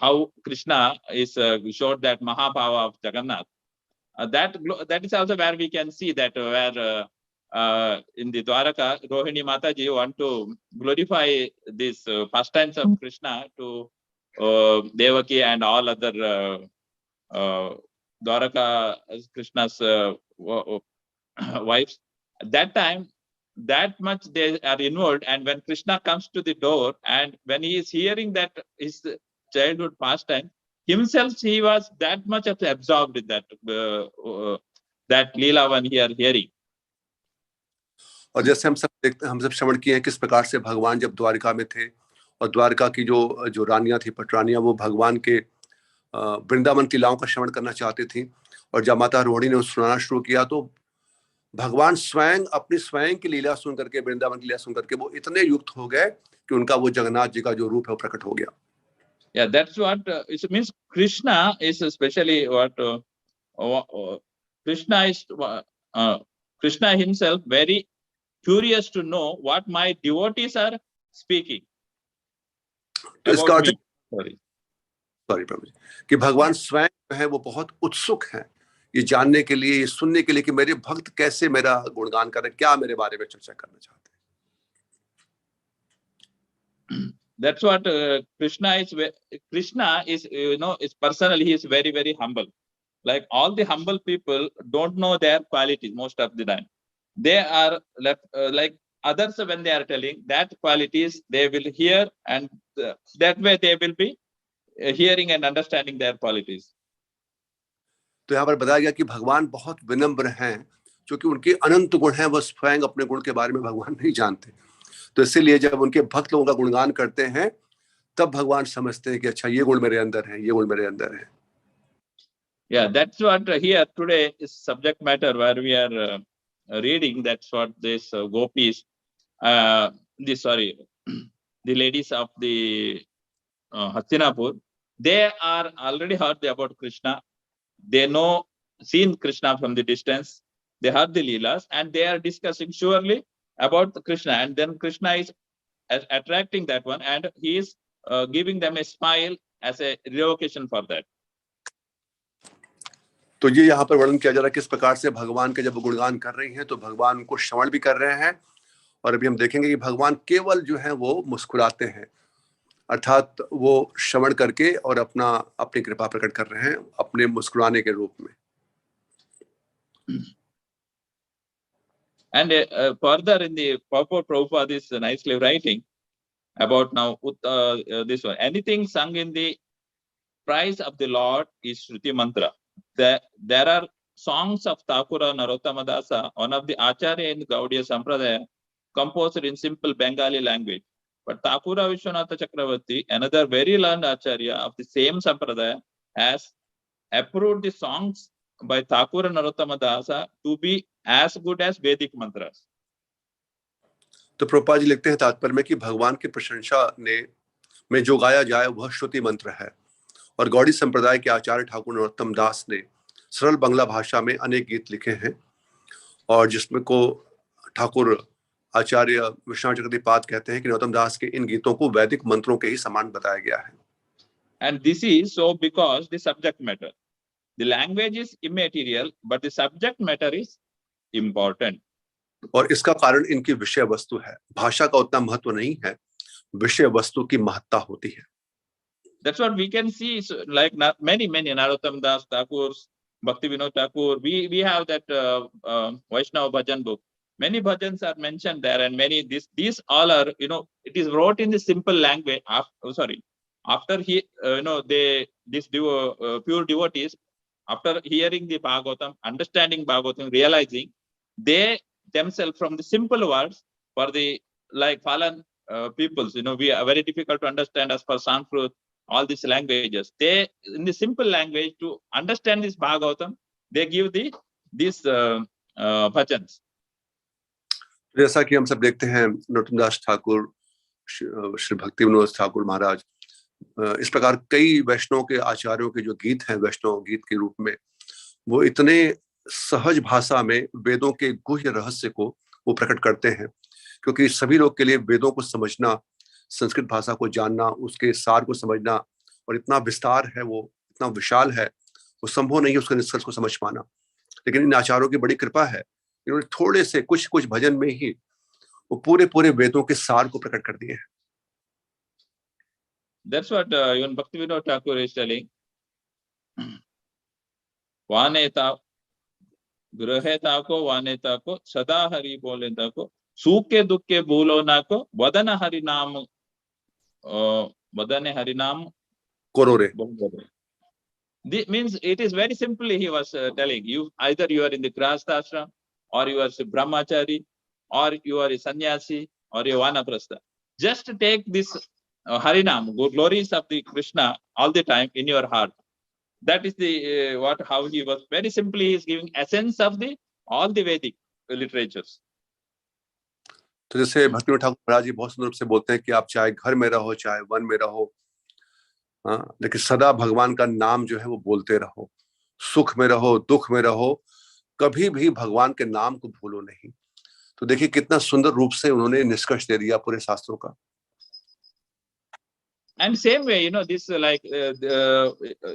[SPEAKER 1] how Krishna is showed that Mahabhava of Jagannath. That is also where we can see that where in the Dwaraka, Rohini Mataji want to glorify these pastimes of Krishna to Devaki and all other Dwaraka Krishna's wives. At that time, that much they are involved, and when Krishna comes to the door and when he is hearing that his childhood pastime, himself he was that much absorbed in that Leela when he are hearing.
[SPEAKER 2] और जैसे हम सब श्रवण किए हैं किस प्रकार से भगवान जब द्वारिका में थे और द्वारिका की जो रानियां थी, पटरानियां, वो भगवान के वृंदावन की लीलाओं का श्रवण करना चाहती थी, और जब माता रोहिणी ने सुनाना शुरू किया तो भगवान स्वयं अपनी स्वयं की लीला सुन करके, वृंदावन की लीला सुन करके वो इतने युक्त हो गए कि उनका वो जगन्नाथ जी का जो रूप है वो प्रकट हो गया।
[SPEAKER 1] Yeah, that's what it means. Krishna is especially what Krishna himself very curious to know what my devotees are speaking about me.
[SPEAKER 2] Sorry Prabhu ji, कि भगवान स्वयं जो है वो बहुत उत्सुक है ये जानने के लिए, ये सुनने के लिए कि मेरे भक्त कैसे मेरा गुणगान कर रहे हैं, क्या मेरे बारे में चर्चा करना चाहते
[SPEAKER 1] हैं। That's what Krishna is is personally he is very, very humble. Like all the humble people don't know their qualities most of the time. They are left like others when they are telling that qualities they will hear, and that way they will be hearing and understanding their qualities.
[SPEAKER 2] तो यहाँ पर बताया गया कि भगवान बहुत विनम्र हैं, क्योंकि उनके अनंत गुण हैं, वो स्वयं अपने गुण के बारे में भगवान नहीं जानते, तो इसीलिए जब उनके भक्त लोगों का गुणगान करते हैं तब भगवान समझते हैं कि अच्छा ये गुण मेरे अंदर है, ये गुण मेरे अंदर है।
[SPEAKER 1] Yeah, that's what here today is subject matter where we are reading. That's what this gopis, the ladies of the Hastinapur, they are already heard about Krishna. They seen Krishna from the distance. They heard the Leelas and they are discussing surely about Krishna. And then Krishna is attracting that one and he is giving them a smile as a revocation for that.
[SPEAKER 2] तो ये यहाँ पर वर्णन किया जा रहा है किस प्रकार से भगवान के जब गुणगान कर रही हैं तो भगवान उनको श्रवण भी कर रहे हैं, और अभी हम देखेंगे कि भगवान केवल जो है वो मुस्कुराते हैं, अर्थात वो श्रवण करके और अपनी कृपा प्रकट कर रहे हैं अपने मुस्कुराने के रूप में।
[SPEAKER 1] And further in the purport Prabhupada is nicely writing about now this one. Anything sung in the praise of the Lord is Shruti mantra. There are songs of Thakura Narottama Dasa, one of the Acharya in Gaudiya Sampradaya, composed in simple Bengali language. But Thakura Vishwanatha Chakravarti, another very learned Acharya of the same Sampradaya, has approved the songs by Thakura Narottama Dasa to be as good as Vedic mantras.
[SPEAKER 2] तो प्रभुपाद जी लिखते हैं तात्पर्य में कि भगवान की प्रशंसा में जो गाया जाए वह श्रुति मंत्र है, और गौड़ी संप्रदाय के आचार्य ठाकुर नरोत्तम दास ने सरल बांग्ला भाषा में अनेक गीत लिखे हैं, और जिसमें को ठाकुर आचार्य विश्वनाथ चक्रवर्ती कहते हैं कि नरोत्तम दास के इन गीतों को वैदिक मंत्रों के ही समान बताया गया है.
[SPEAKER 1] And this is so because the subject matter. The language is immaterial, but the subject matter is important.
[SPEAKER 2] और इसका कारण इनकी विषय वस्तु है. भाषा का उतना महत्व नहीं है, विषय वस्तु की महत्ता होती है.
[SPEAKER 1] That's what we can see, like many Narottam Das Thakur, Bhakti Vinod Thakur. We have that Vaishnava bhajan book. Many bhajans are mentioned there, and many these all are, it is wrote in the simple language. After he pure devotees, after hearing the Bhagavatam, understanding Bhagavatam, realizing they themselves from the simple words for the fallen peoples, we are very difficult to understand as per Sanskrit, all these languages. They, in the simple language, to understand this Bhagavatam, they give these bhajans.
[SPEAKER 2] जैसा कि हम सब देखते हैं, नरोत्तम दास ठाकुर, श्री भक्ति विनोद ठाकुर महाराज, इस प्रकार कई वैष्णव के आचार्यों के जो गीत हैं वैष्णव गीत के रूप में, वो इतने सहज भाषा में वेदों के गुह्य रहस्य को वो प्रकट करते हैं, क्योंकि सभी लोग के लिए वेदों को समझना, संस्कृत भाषा को जानना, उसके सार को समझना, और इतना विस्तार है, वो इतना विशाल है, वो संभव नहीं है उसके निष्कर्ष को समझ पाना. लेकिन इन आचार्यों की बड़ी कृपा है, इन्होंने थोड़े से कुछ भजन में ही वो पूरे वेदों के सार को प्रकट कर दिए हैं.
[SPEAKER 1] That's what even Bhakti Vinod Thakur is telling. Vaneta Graheta ko Vaneta ko Sada Hari Boleta ko Suke Dukke Bolona ko Vadana Hari Naam Vadane Hari Naam
[SPEAKER 2] Korore.
[SPEAKER 1] This means it is very simply he was telling you, either you are in the Grahastha ashram, or you are a brahmachari, or you are a sannyasi, or a vanaprastha. Just take this Harinam, glories of the Krishna all the time in your heart. That is the how he was very simply he is giving essence of all the Vedic literatures.
[SPEAKER 2] तो जैसे भक्ति विनोद ठाकुर महाराज जी बहुत सुंदर रूप से बोलते हैं कि आप चाहे घर में रहो, चाहे वन में रहो, लेकिन सदा भगवान का नाम जो है वो बोलते रहो. सुख में रहो, दुख में रहो, कभी भी भगवान के नाम को भूलो नहीं. तो देखिए कितना सुंदर रूप से उन्होंने निष्कर्ष दे दिया पूरे शास्त्रों का.
[SPEAKER 1] And same way, this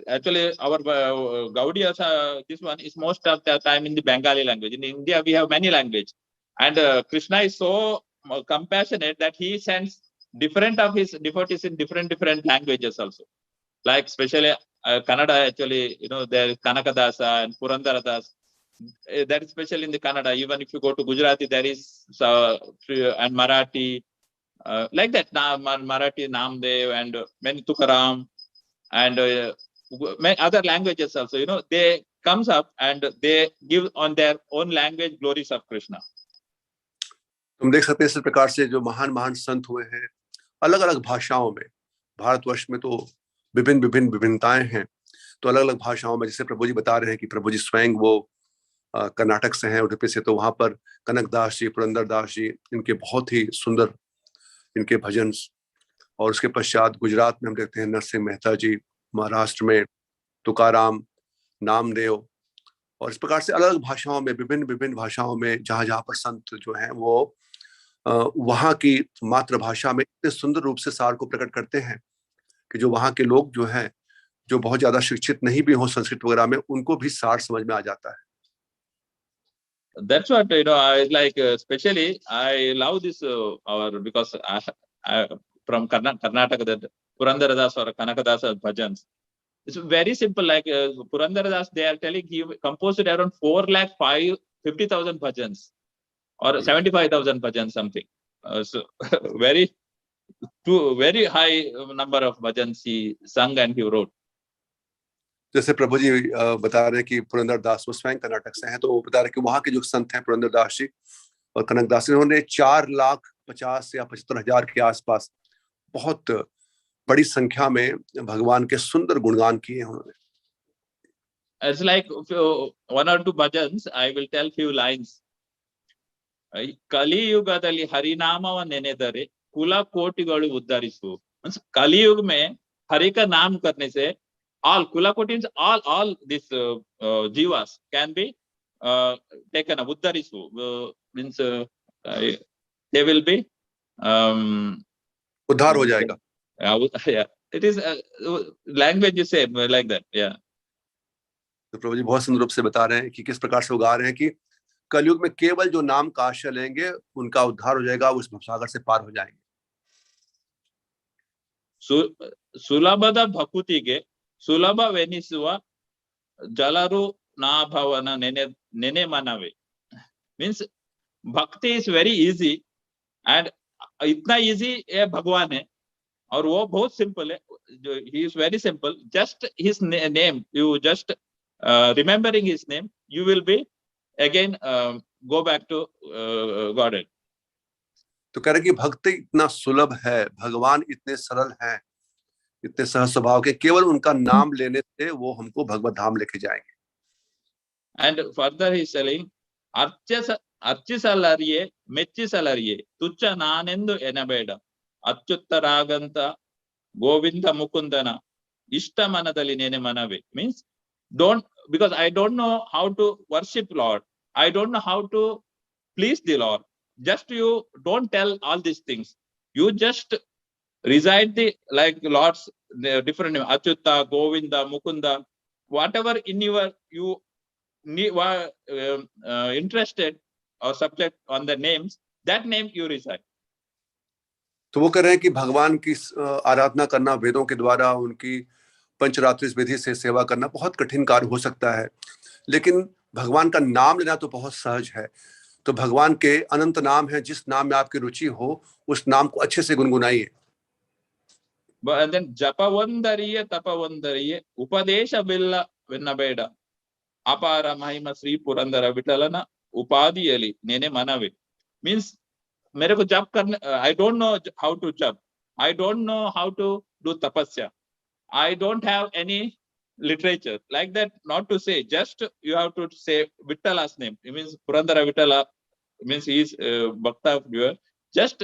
[SPEAKER 1] actually our Gaudiya, this one is most of the time in the Bengali language. In India, we have many languages. And Krishna is so compassionate that he sends different of his devotees in different languages also. Like especially Kannada, actually, there is Kanakadasa and Purandaradasa. That is especially in the Kannada. Even if you go to Gujarati, there is and Marathi. Like that, Marathi Namdev and many Tukaram and many other languages also, they comes up and they give on their own language glories of Krishna.
[SPEAKER 2] तुम देख सकते हैं इस प्रकार से जो महान संत हुए हैं अलग अलग भाषाओं में. भारतवर्ष में तो विभिन्न विभिन्नताएं हैं, तो अलग अलग भाषाओं में, जैसे प्रभु जी बता रहे हैं कि प्रभु जी स्वयं वो कर्नाटक से हैं, उडुपी से, तो वहां पर कनकदास जी, पुरंदरदास जी, इनके बहुत ही सुंदर इनके भजन. और उसके पश्चात गुजरात में हम देखते हैं नरसिंह मेहता जी, महाराष्ट्र में तुकाराम, नामदेव, और इस प्रकार से अलग अलग भाषाओं में, विभिन्न भाषाओं में जहां पर संत जो हैं वो वहां की मातृभाषा में इतने सुंदर रूप से सार को प्रकट करते हैं कि जो वहां के लोग जो हैं, जो बहुत ज्यादा शिक्षित नहीं भी हो संस्कृत वगैरह में, उनको भी सार समझ में आ जाता है.
[SPEAKER 1] That's what I like. Especially, I love this because I from Karnataka, that Purandaradas or Kanakadasa bhajans. It's very simple. Like Purandaradas, they are telling he composed around 4,50,000 bhajans or 75,000 bhajans something. So very two very high number of bhajans he sung and he wrote.
[SPEAKER 2] जैसे प्रभु जी बता रहे हैं कि पुरंदरदास वो स्वयं कर्नाटक से हैं, तो वो बता रहे हैं कि वहाँ के जो संत हैं पुरंदरदास जी और कनकदास जी, उन्होंने 4,50,000 या 75,000 के आसपास बहुत बड़ी संख्या में भगवान के सुंदर गुणगान किए हैं उन्होंने.
[SPEAKER 1] It's like one or two bhajans. I will tell few lines. कलियुगದಲ್ಲಿ हरिनामವ ನೆನೆದರೆ कुल कोटिಗಳು ಉದ್ಧರಿಸು. Means कलियुग में हरि का नाम करने से all कुल कोटि all this jivas can be taken up. उद्धरिसु means they will be
[SPEAKER 2] उद्धार हो जाएगा.
[SPEAKER 1] Yeah, it is language is same like that. Yeah.
[SPEAKER 2] तो प्रभु जी बहुत सुंदर रूप से बता रहे हैं कि किस प्रकार से वो गा रहे हैं कि कलयुग में केवल जो नाम का आश्रय लेंगे उनका उद्धार हो जाएगा, उस भवसागर से पार हो जाएंगे.
[SPEAKER 1] ಸುಲಭದ ಭಕುತಿಗೆ ಸುಲಭವೆನಿಸುವ ಜಲರು ನಾಭವನ ನೆನೆ ಮನವೇ. Means भक्ति is very easy and इतना easy है भगवान है और वो बहुत सिंपल है. He is very simple. Just his name, you just remembering his name, you will be again go back to Godhead.
[SPEAKER 2] तो कह रहे कि भक्ति इतना सुलभ है, भगवान इतने सरल हैं, इतने सहज स्वभाव के, केवल उनका नाम लेने से वो हमको भगवत धाम लेके जाएंगे.
[SPEAKER 1] And further he is telling, ಅರ್ಚಿಸಲರಿಯೇ ಮೆಚ್ಚಿಸಲರಿಯೇ ತುಚ್ಛ ನಾನೆಂದು ಎನಬೇಡ ಅತ್ಯುತ್ತರಾಗಂತ ಗೋವಿಂದ ಮುಕುಂದನ ಇಷ್ಟ ಮನದಲ್ಲಿ ನೆನೆ ಮನವೇ. Means don't, because I don't know how to worship Lord, I don't know how to please the Lord. Just you don't tell all these things, you just recite the like Lord's different name, Achyuta, Govinda, Mukunda, whatever in your you interested or subject on the names, that name you recite.
[SPEAKER 2] तो वो कह रहे हैं कि भगवान की आराधना करना वेदों के द्वारा, उनकी पंचरात्रि विधि से सेवा करना बहुत कठिन कार्य हो सकता है, लेकिन भगवान का नाम लेना तो बहुत सहज है. तो भगवान के अनंत नाम है, जिस नाम में आपकी रुचि हो उस नाम को अच्छे से गुनगुनाइए.
[SPEAKER 1] And then ಜಪವಂದರಿಯೇ ತಪವಂದರಿಯೇ ಉಪದೇಶ ವಿನ್ನಬೇಡ ಅಪಾರ ಮಹಿಮ ಶ್ರೀ ಪುರಂದರ ವಿಠಲನ ಉಪಾದಿಯಲ್ಲಿ ನೆನೆ ಮನವೇ. Means मेरे को जप करने, I don't know how to jap, I don't know how to do tapasya, I don't have any literature like that. Not to say, just you have to say Vittala's name. It means Purandara Vittala, means he is bhakta of your. Just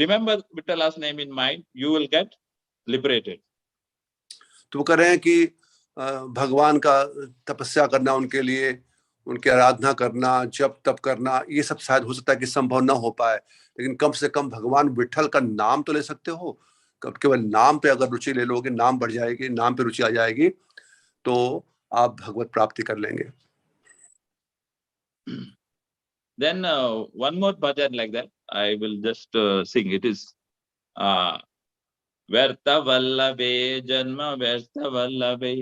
[SPEAKER 1] remember Vittala's name in mind, you will get liberated.
[SPEAKER 2] तो वो कह रहे हैं कि भगवान का तपस्या करना, उनके लिए उनकी आराधना करना, जप तप करना, ये सब शायद हो सकता है कि संभव ना हो पाए, लेकिन कम से कम भगवान विठल का नाम तो ले सकते हो. केवल नाम पे अगर रुचि ले लोगे, नाम बढ़ जाएगी, नाम पे रुचि आ जाएगी, तो आप भगवत प्राप्ति कर लेंगे.
[SPEAKER 1] Then one more bhajan like that I will just sing. It is Vyartha Vallabhe Janma Vyartha Vallabhe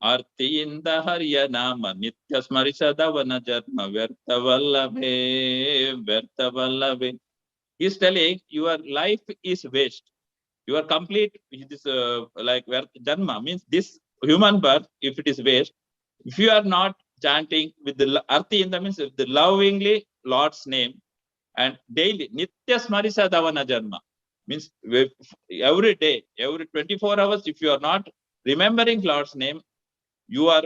[SPEAKER 1] ಅರ್ಥಿಯಿಂದ ಹರಿಯ ನಾಮ ನಿತ್ಯ ಸ್ಮರಿಸದವನ ಜನ್ಮ ವ್ಯರ್ಥ ವಲ್ಲಭೆ ವ್ಯರ್ಥ ವಲ್ಲಭೆ. He is telling your life is waste, you are complete. This like janma means this human birth, if it is waste, if you are not chanting with the arthinda means the lovingly Lord's name and daily nitya smarisadavana janma means every day, every 24 hours, if you are not remembering Lord's name, your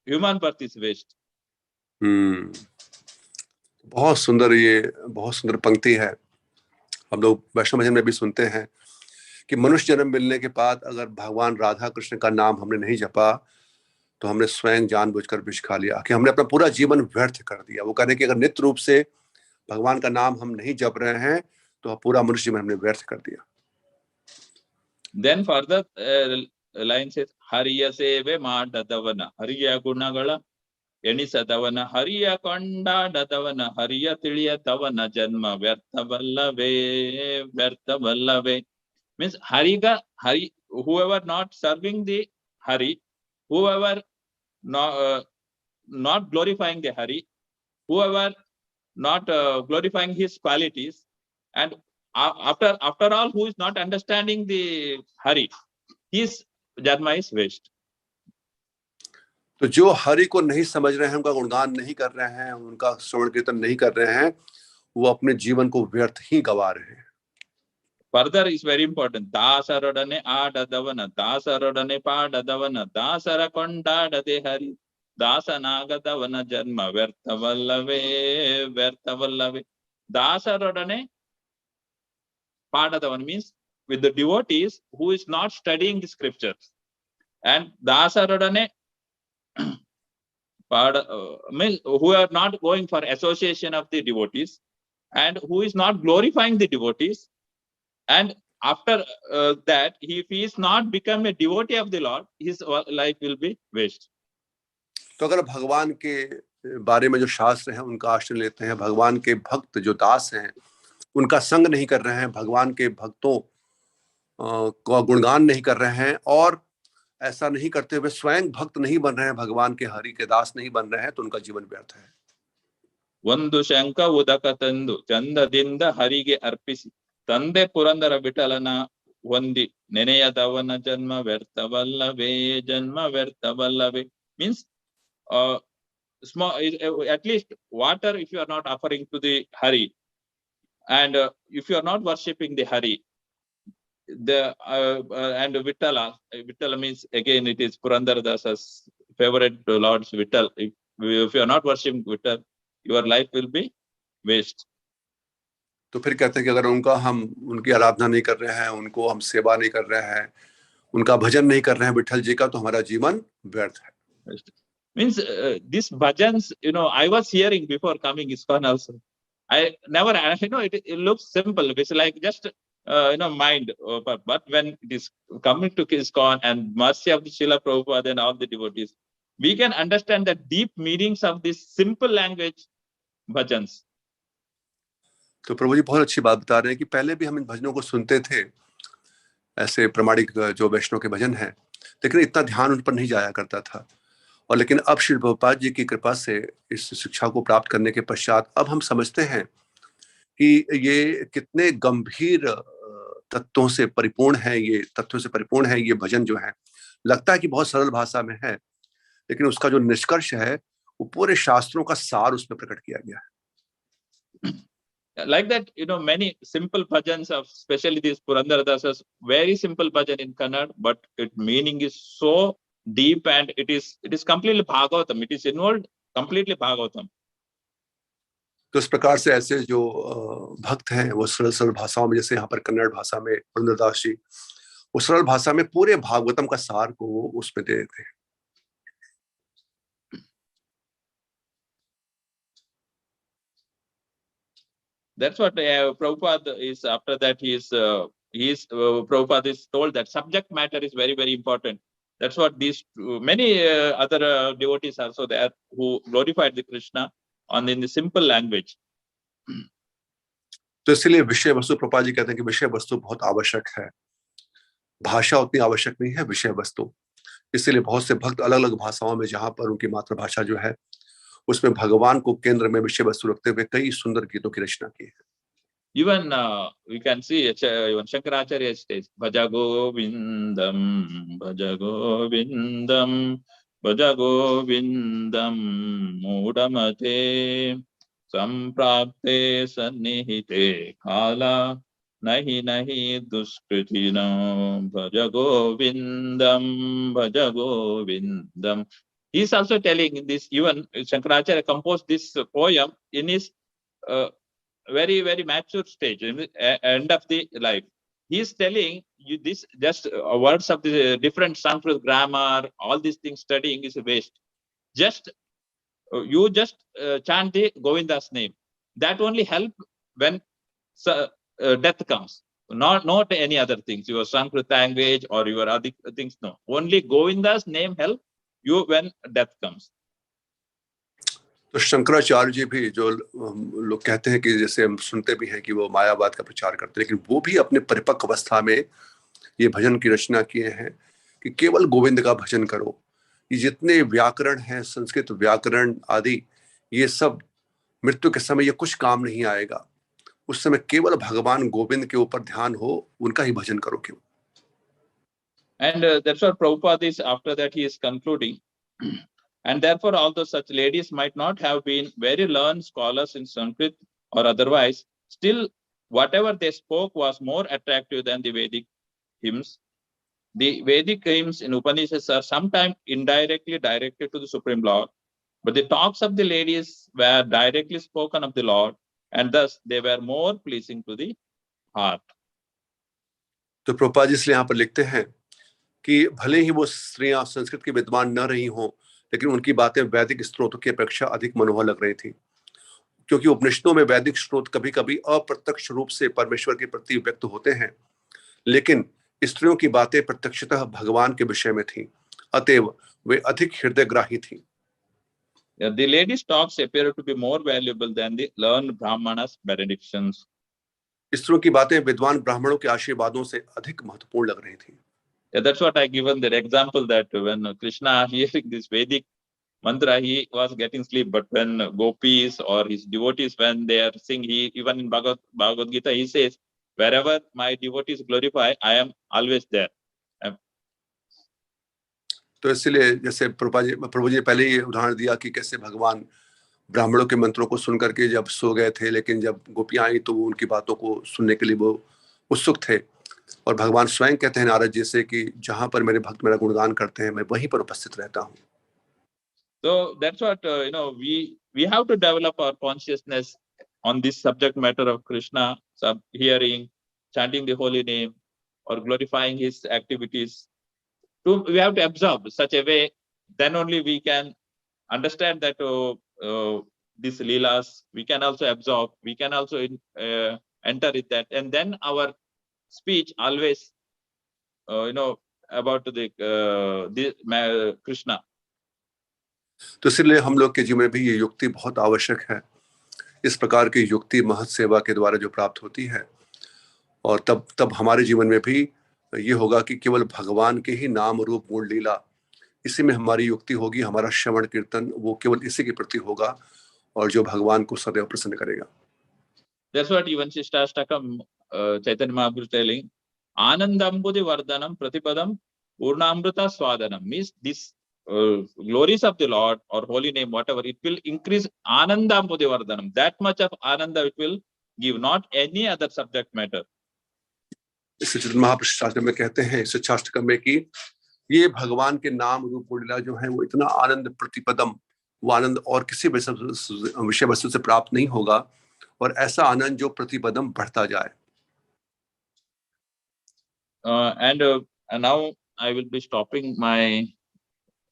[SPEAKER 1] human birth is waste.
[SPEAKER 2] बहुत सुंदर, ये बहुत सुंदर पंक्ति है. हम लोग वैष्णव भजन में भी सुनते हैं कि मनुष्य जन्म मिलने के बाद अगर भगवान राधा कृष्ण का नाम हमने नहीं जपा तो हमने स्वयं जानबूझकर विष खा लिया, कि हमने अपना पूरा जीवन व्यर्थ कर दिया. वो कहने कि अगर नित्य रूप से भगवान का नाम हम नहीं जप रहे हैं तो पूरा मनुष्य जीवन हमने व्यर्थ कर दिया.
[SPEAKER 1] Then further line says ಹರಿಯ ಸೇವೆ ಮಾಡದವನ ಹರಿಯ ಗುಣಗಳ ಎಣಿಸದವನ ಹರಿಯ ಕೊಂಡಾಡದವನ ಹರಿಯ ತಿಳಿಯತವನ ಜನ್ಮ ವ್ಯರ್ಥವಲ್ಲವೇ ವ್ಯರ್ಥವಲ್ಲವೇ. Means Hari, whoever not serving the Hari, whoever not glorifying the Hari, whoever not glorifying his qualities, and after all, who is not understanding the Hari, his Janma is waste.
[SPEAKER 2] तो जो हरि को नहीं समझ रहे हैं, उनका गुणगान नहीं कर रहे हैं, उनका श्रवण कीर्तन नहीं कर रहे हैं, वो अपने जीवन को व्यर्थ ही गवा रहे हैं.
[SPEAKER 1] Further is very important. Dasarodane adadavana, dasarodane padadavana, dasara kondadade Hari, dasanagadavana janma vertavallave, vertavallave. Dasarodane padadavana means with the devotees who is not studying the scriptures. And dasarodane means who are not going for association of the devotees and who is not glorifying the devotees. And after that, if he is not become a devotee of the Lord, his life will be waste.
[SPEAKER 2] तो अगर भगवान के बारे में जो शास्त्र हैं उनका आश्रय लेते हैं, भगवान के भक्त जो दास हैं उनका संग नहीं कर रहे हैं, भगवान के भक्तों का गुणगान नहीं कर रहे हैं, और ऐसा नहीं करते हुए स्वयं भक्त नहीं बन रहे हैं, भगवान के हरि के दास नहीं बन रहे हैं, तो उनका जीवन व्यर्थ है.
[SPEAKER 1] ಒಂದು ಶಂಕ ಉದಕ ತಂದು ಚಂದದಿಂದ ಹರಿಗೆ ಅರ್ಪಿಸಿ ತಂದೆ ಪುರಂದರ ವಿಠಲನ ಹೊಂದಿ ನೆನೆಯದವನ ಜನ್ಮ ವ್ಯರ್ಥವಲ್ಲವೇ, ಜನ್ಮ ವ್ಯರ್ಥವಲ್ಲವೇ. Means small, at least water, if you are not offering to the Hari, and if you are not worshipping the Hari, and Vittala means, again, it is Purandara-dasa's favorite Lord's Vittal. If you are not worshipping Vittal, your life will be waste.
[SPEAKER 2] तो फिर कहते हैं कि अगर उनकी आराधना नहीं कर रहे हैं, उनको हम सेवा नहीं कर रहे हैं, उनका भजन नहीं कर रहे हैं विठल जी का, तो हमारा जीवन व्यर्थ है.
[SPEAKER 1] Means these bhajans, I was hearing before coming ISKCON also. I never, it looks simple. It's like just mind, but when it is coming to ISKCON and mercy of the Srila Prabhupada and all the devotees, we can understand the deep meanings of this simple language bhajans.
[SPEAKER 2] तो प्रभु जी बहुत अच्छी बात बता रहे हैं कि पहले भी हम इन भजनों को सुनते थे, ऐसे प्रमाणिक जो वैष्णव के भजन हैं, लेकिन इतना ध्यान उन पर नहीं जाया करता था. और लेकिन अब श्री प्रभुपाद जी की कृपा से इस शिक्षा को प्राप्त करने के पश्चात अब हम समझते हैं कि ये कितने गंभीर तत्वों से परिपूर्ण है. ये भजन जो है, लगता है कि बहुत सरल भाषा में है, लेकिन उसका जो निष्कर्ष है वो पूरे शास्त्रों का सार उसमें प्रकट किया गया है.
[SPEAKER 1] Like that, many simple bhajans of, especially these Purandara-dasa's, very simple bhajan in Kannada, but its meaning is so deep, and it is completely Bhagavatam. It is involved completely Bhagavatam.
[SPEAKER 2] तो इस प्रकार से ऐसे जो भक्त हैं वो सरल भाषाओं में, जैसे यहाँ पर कन्नड़ भाषा में पुरंदरदास जी, वो सरल भाषा में पूरे भागवतम का सार को वो उसमें दे देते हैं.
[SPEAKER 1] That's what Prabhupada is. After that, Prabhupada is told that subject matter is very, very important. That's what these many other devotees also there who glorified the Krishna in the simple language.
[SPEAKER 2] तो इसलिए विषय वस्तु, प्रभुपाद जी कहते हैं कि विषय वस्तु बहुत आवश्यक है, भाषा उतनी आवश्यक नहीं है, विषय वस्तु. इसलिए बहुत से भक्त अलग अलग भाषाओं में, जहां पर उनकी मातृभाषा जो है उसमें भगवान को केंद्र में विषय वस्तु रखते हुए कई सुंदर गीतों की रचना की है.
[SPEAKER 1] Even we can see even Shankaracharya says, Bhaja Govindam, Bhaja Govindam, Bhaja Govindam, Mudamate, Samprapte Sannihite Kala, Nahi Nahi Duskritina, Bhaja Govindam, Bhaja Govindam. He is also telling this, even Shankaracharya composed this poem in his very, very mature stage, in the end of the life. He is telling you this, just words of the different Sanskrit grammar, all these things studying is a waste. Just you chant the Govinda's name. That only help when death comes. Not any other things, your Sanskrit language or your other things, no. Only Govinda's name help you when death comes.
[SPEAKER 2] तो शंकराचार्य जी भी, जो लोग कहते हैं कि जैसे हम सुनते भी हैं कि वो मायावाद का प्रचार करते हैं, लेकिन वो भी अपने परिपक्व अवस्था में ये भजन की रचना किए हैं कि केवल गोविंद का भजन करो. ये जितने व्याकरण हैं, संस्कृत व्याकरण आदि, ये सब मृत्यु के समय ये कुछ काम नहीं आएगा. उस समय केवल भगवान गोविंद के ऊपर ध्यान हो, उनका ही भजन करो केवल।
[SPEAKER 1] And that's what Prabhupada is, after that he is concluding. And therefore, although such ladies might not have been very learned scholars in Sanskrit or otherwise, still whatever they spoke was more attractive than the Vedic hymns. The Vedic hymns in Upanishads are sometimes indirectly directed to the Supreme Lord, but the talks of the ladies were directly spoken of the Lord, and thus they were more pleasing to the heart.
[SPEAKER 2] तो प्रभुपाद जी इसलिए यहाँ पर लिखते हैं कि भले ही वो स्त्रियां संस्कृत की विद्वान न रही हों, लेकिन उनकी बातें वैदिक स्त्रोतों की अपेक्षा अधिक मनोहर लग रही थी, क्योंकि उपनिषदों में वैदिक स्त्रोत कभी कभी अप्रत्यक्ष रूप से परमेश्वर के प्रति व्यक्त होते हैं, लेकिन स्त्रियों की बातें प्रत्यक्षतः भगवान के विषय में थीं, अतएव वे अधिक हृदयग्राही थीं।
[SPEAKER 1] The ladies' talks appear to be more valuable than the learned Brahmanas' benedictions.
[SPEAKER 2] स्त्रियों की बातें विद्वान ब्राह्मणों के आशीर्वादों से अधिक महत्वपूर्ण लग रही थी।
[SPEAKER 1] That's what I given the example, that when Krishna hearing this Vedic mantra, he was getting sleep, but when gopis or his devotees, when they are singing, he, even in Bhagavad Gita, he says, wherever my devotees glorify, I am always there.
[SPEAKER 2] तो इसलिए जैसे प्रभु जी ने पहले ही उदाहरण दिया कि कैसे भगवान ब्राह्मणों के मंत्रों को सुन करके जब सो गए थे, लेकिन जब गोपियां आई तो वो उनकी बातों को सुनने के लिए वो उत्सुक थे, और भगवान स्वयं कहते हैं नारद जी से कि जहां पर मेरे भक्त मेरा गुणगान करते हैं, मैं वहीं पर उपस्थित रहता हूं।
[SPEAKER 1] So that's what we have to develop our consciousness on this subject matter of Krishna, hearing, chanting the holy name, or glorifying his activities. We have to absorb such a way, then only we can understand that these leelas, we can also absorb, we can also enter it, that, and then our speech always about the Krishna.
[SPEAKER 2] तो इसलिए हम लोग के जीवन में भी ये युक्ति बहुत आवश्यक है। इस प्रकार की युक्ति महत सेवा के द्वारा जो प्राप्त होती है, और तब हमारे जीवन में भी ये होगा कि केवल भगवान के ही नाम रूप गुण लीला, इसी में हमारी युक्ति होगी, हमारा श्रवण कीर्तन वो केवल इसी के प्रति होगा, और जो भगवान को सदैव प्रसन्न करेगा।
[SPEAKER 1] That's what even Shishtastakam Chaitanya Mahaprabhu telling, Anandambudi Vardhanam Pratipadam Purnamrita Swadanam, means this glories of the Lord or holy name, whatever, it will increase Anandambudi Vardhanam. That much of Ananda it will give, not any other subject matter.
[SPEAKER 2] इस चैतन्य महाप्रभु शास्त्र में कहते हैं, इस शास्त्र में कि ये भगवान के नाम रूप लीला जो है वो इतना आनंद प्रतिपदम, वो आनंद और किसी विषय वस्तु से प्राप्त नहीं होगा, और ऐसा आनंद जो प्रतिपदम बढ़ता जाए।
[SPEAKER 1] And now I will be stopping my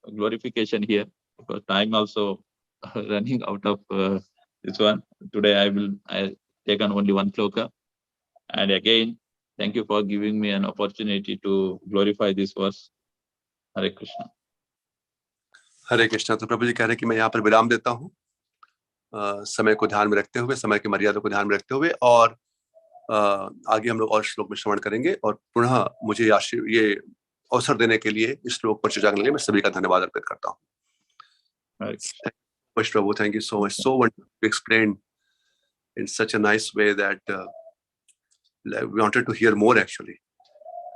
[SPEAKER 1] glorification here, because time also running out of this one. Today I taken only one shloka, and again thank you for giving me an opportunity to glorify this verse. Hare Krishna.
[SPEAKER 2] हरे कृष्णा। तो प्रभु जी कह रहे हैं कि मैं यहाँ पर विराम देता हूँ, समय को ध्यान में रखते हुए, समय की मर्यादा को ध्यान में रखते हुए, और आगे हम लोग और श्लोक में श्रवण करेंगे। और पुनः मुझे ये अवसर देने के लिए, इस श्लोक पर चर्चा करने के लिए मैं सभी का धन्यवाद अर्पित करता हूँ। Prabhu, thank you so much. So wonderful to explain in such a nice way that we wanted to hear more actually.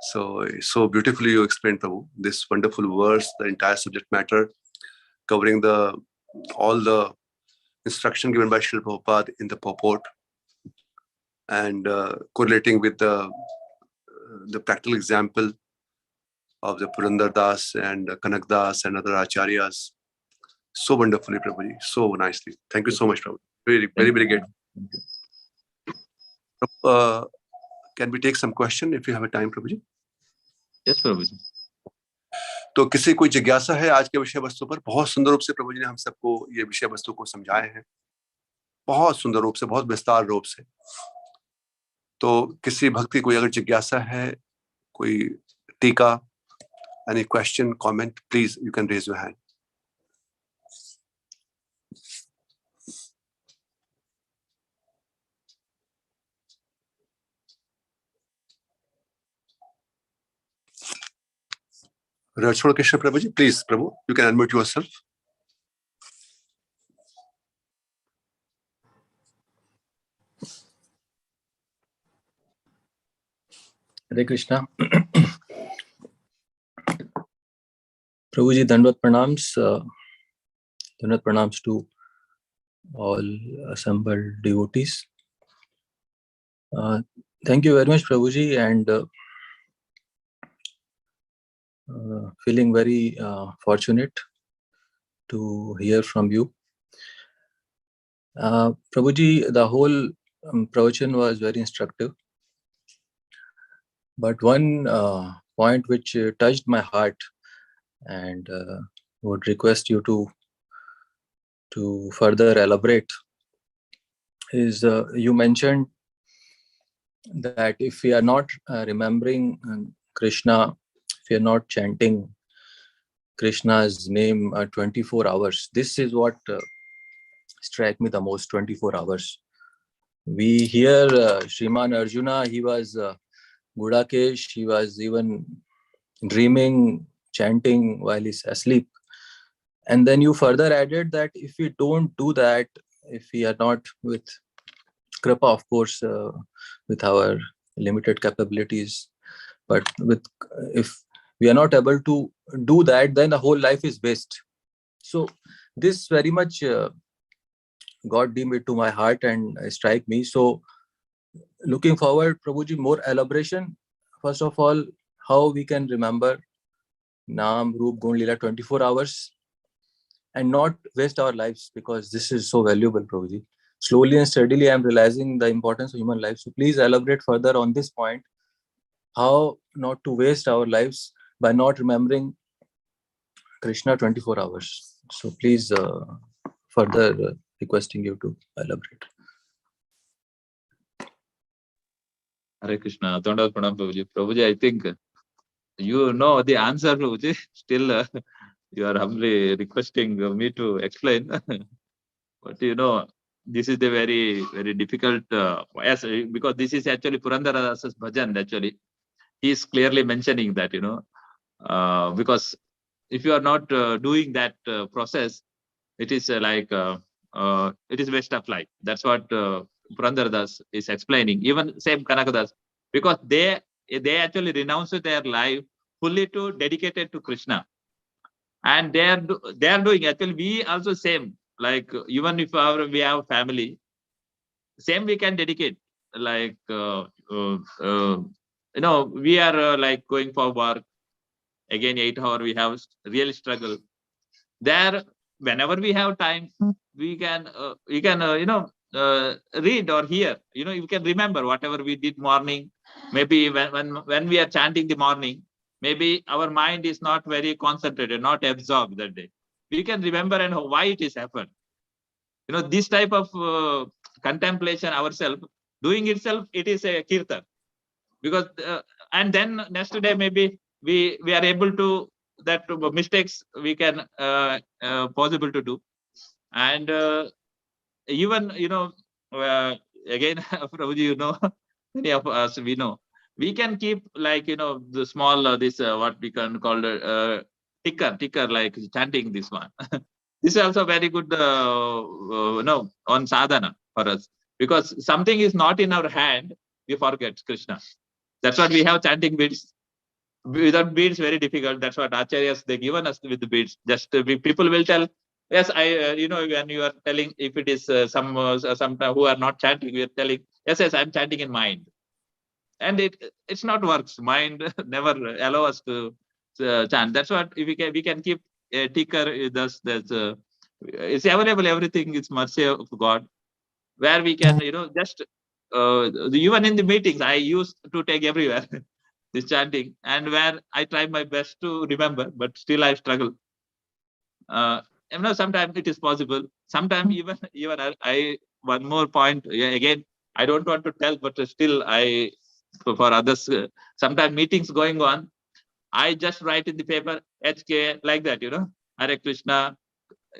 [SPEAKER 2] So beautifully you explained, Prabhu, this wonderful verse, the entire subject matter, covering all the instruction given by Srila Prabhupada in the purport, and correlating with the practical example of the Purandar Das and Kanak Das and other acharyas. So wonderfully, Prabhuji, so nicely. Thank you so much, Prabhu. Very, very, very good. Can we take some question if you have a time, Prabhuji?
[SPEAKER 1] Yes, Prabhuji.
[SPEAKER 2] तो किसी कोई जिज्ञासा है आज के विषय वस्तु पर? बहुत सुंदर रूप से प्रभु जी ने हम सबको ये विषय वस्तु को समझाए हैं, बहुत सुंदर रूप से, बहुत विस्तार रूप से। तो किसी भक्ति कोई अगर जिज्ञासा है, कोई टीका, any question, comment, please you can raise your hand. Rachol Krishna Prabhuji, please, Prabhu, you can unmute yourself.
[SPEAKER 3] Hare Krishna. Prabhuji, Dandvat pranams to all assembled devotees. Thank you very much, Prabhuji, and feeling very fortunate to hear from you. Prabhuji, the whole pravachan was very instructive, but one point which touched my heart and would request you to further elaborate is you mentioned that if we are not remembering Krishna, if we are not chanting Krishna's name 24 hours, this is what struck me the most, 24 hours. We hear Shriman Arjuna, he was Gudakesh, he was even dreaming, chanting while he's asleep. And then you further added that if we don't do that, if we are not with Kripa, of course, with our limited capabilities, but if we are not able to do that, then the whole life is waste. So this very much got deep into my heart and strike me. So looking forward, Prabhuji, more elaboration. First of all, how we can remember Naam, Roop, Gun, Leela 24 hours and not waste our lives, because this is so valuable, Prabhuji. Slowly and steadily, I am realizing the importance of human life. So please elaborate further on this point, how not to waste our lives by not remembering Krishna 24 hours. So please further requesting you to elaborate.
[SPEAKER 1] Hare Krishna. Dandavad pranam, Prabhuji. Prabhuji, I think you know the answer, Prabhuji. Still, you are humbly requesting me to explain. But you know, this is the very, very difficult, yes, because this is actually Purandaradasa's bhajan, actually. He is clearly mentioning that, you know, because if you are not doing that process, it is it is waste of life. That's what Purandaradas is explaining. Even same Kanakadas, because they actually renounced their life fully to dedicated to Krishna, and they are doing actually. We also same, like even if we have family, same we can dedicate. Like you know, we are like going for work again 8 hours. We have really struggle there. Whenever we have time, we can you know, read or hear, you know, you can remember whatever we did morning. Maybe when we are chanting the morning, maybe our mind is not very concentrated, not absorbed that day. We can remember and why it is happened. You know, this type of contemplation ourselves doing itself, it is a kirtan. Because and then next day maybe we are able to, that mistakes we can possible to do. And even, you know, again, Prabhuji, you know, many of us, we know, we can keep, like, you know, the small this what we can call ticker, like chanting this one. This is also very good you know, on sadhana for us, because something is not in our hand, we forget Krishna. That's what we have chanting beads. Without beads, very difficult. That's what acharyas they given us with the beads. Just people will tell, yes, I you know, when you are telling, if it is some who are not chanting, we are telling, yes, I'm chanting in mind, and it's not works. Mind never allow us to chant. That's what we can keep a ticker. That's it's available. Everything is mercy of God, where we can, you know, just even in the meetings I used to take everywhere this chanting, and where I try my best to remember, but still I struggle. You know, sometimes it is possible. Sometimes even I one more point, yeah, again, I don't want to tell, but still I, for others, sometimes meetings going on, I just write in the paper HK, like that, you know, Hare Krishna,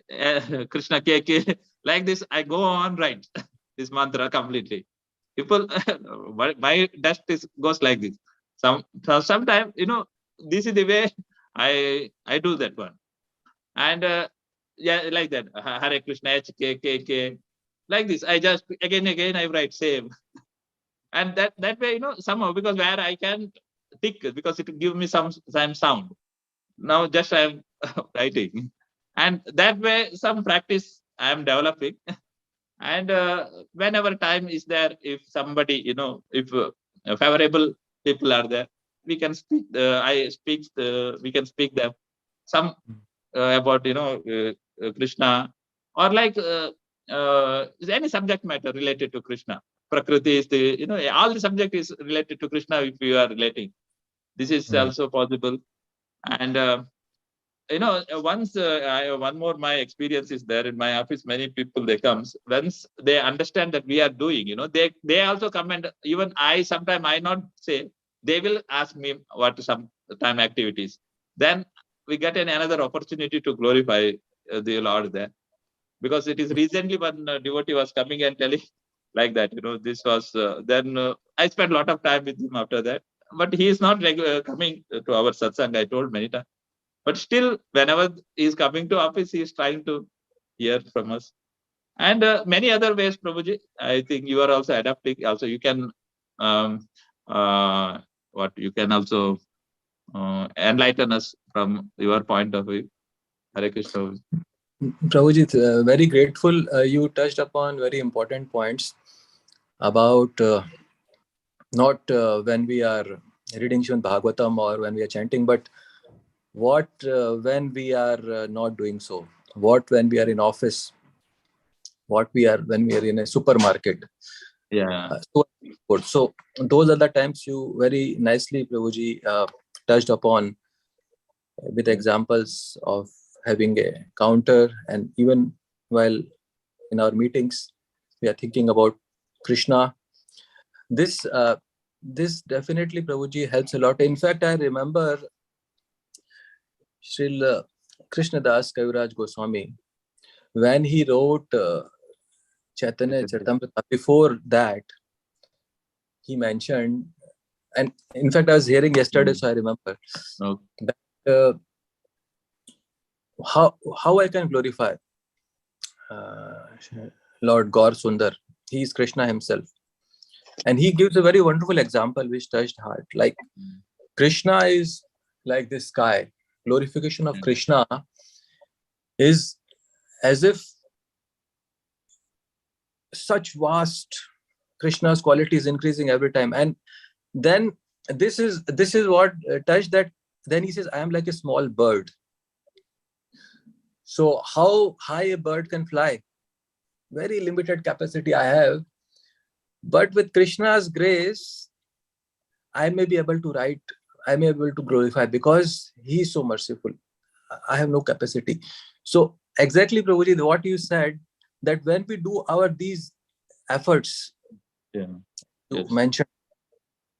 [SPEAKER 1] Krishna KK, like this. I go on write this mantra completely. People, my dust goes like this. Sometimes, you know, this is the way I do that one. And yeah, like that, Hare Krishna HKKK, like this. I just again I write same. And that way, somehow, because where I can tick, because it will give me some sound. Now just I am writing, and that way some practice I am developing. And whenever time is there, if somebody, if favorable people are there, we can speak. We can speak them some about Krishna, or like any subject matter related to Krishna. Prakriti is the all the subject is related to Krishna. If you are relating, this is also possible. And once one more my experience is there in my office. Many people they comes, once they understand that we are doing, they also come, and even I sometimes I not say, they will ask me what some time activities. Then we get another opportunity to glorify the Lord there, because it is recently one devotee was coming and telling like that, this was then I spent a lot of time with him after that, but he is not coming to our satsang. I told many times, but still whenever he is coming to office, he is trying to hear from us. And many other ways, Prabhuji, I think you are also adapting. Also you can what you can also enlighten us from your point of view. Hare Krishna.
[SPEAKER 3] Prabhuji, very grateful. You touched upon very important points about not when we are reading SrimadBhagavatam or when we are chanting, but what when we are not doing so. What when we are in office. What when we are in a supermarket.
[SPEAKER 1] Yeah.
[SPEAKER 3] So those are the times you very nicely, Prabhuji, touched upon with examples of having a counter, and even while in our meetings we are thinking about Krishna. This definitely, Prabhuji, helps a lot. In fact, I remember Srila Krishnadas Kaviraj Goswami, when he wrote Chaitanya Charitamrita, before that he mentioned, and in fact I was hearing yesterday, so I remember that, how I can glorify Lord Gaur Sundar. He is Krishna himself, and he gives a very wonderful example which touched heart. Like Krishna is like this sky. Glorification of Krishna is as if such vast, Krishna's quality is increasing every time. And then this is what touched that. Then he says, I am like a small bird. So how high a bird can fly? Very limited capacity I have. But with Krishna's grace, I may be able to write, I may be able to glorify, because he is so merciful. I have no capacity. So exactly, Prabhuji, what you said, that when we do these efforts, you mentioned,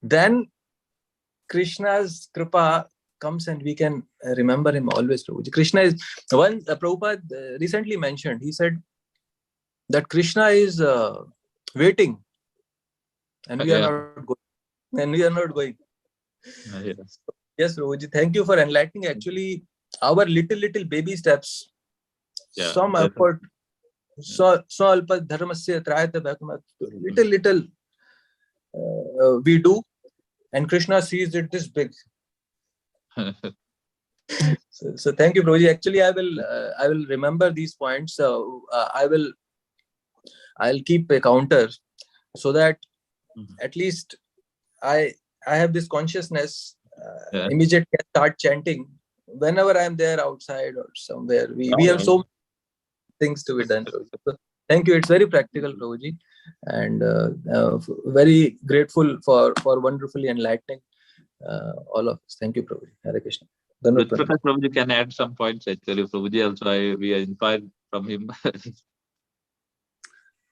[SPEAKER 3] then Krishna's kripa comes and we can remember him always, Prabhuji. Krishna is one. Prabhupada recently mentioned, he said that Krishna is waiting and we are not going. And we are not going. Yes, Prabhuji, thank you for enlightening. Actually, our little baby steps, some effort, little we do, and Krishna sees it this big. So thank you, Prabhuji. Actually, I will remember these points. I'll keep a counter so that at least I have this consciousness. Immediately I start chanting whenever I'm there outside or somewhere. We have so many things to be done. So thank you. It's very practical, Prabhuji, and very grateful for wonderfully enlightening all of us. Thank you, Prabhuji. Hare Krishna.
[SPEAKER 1] Prabhuji can add some points. Actually, Prabhuji also we are inspired from him.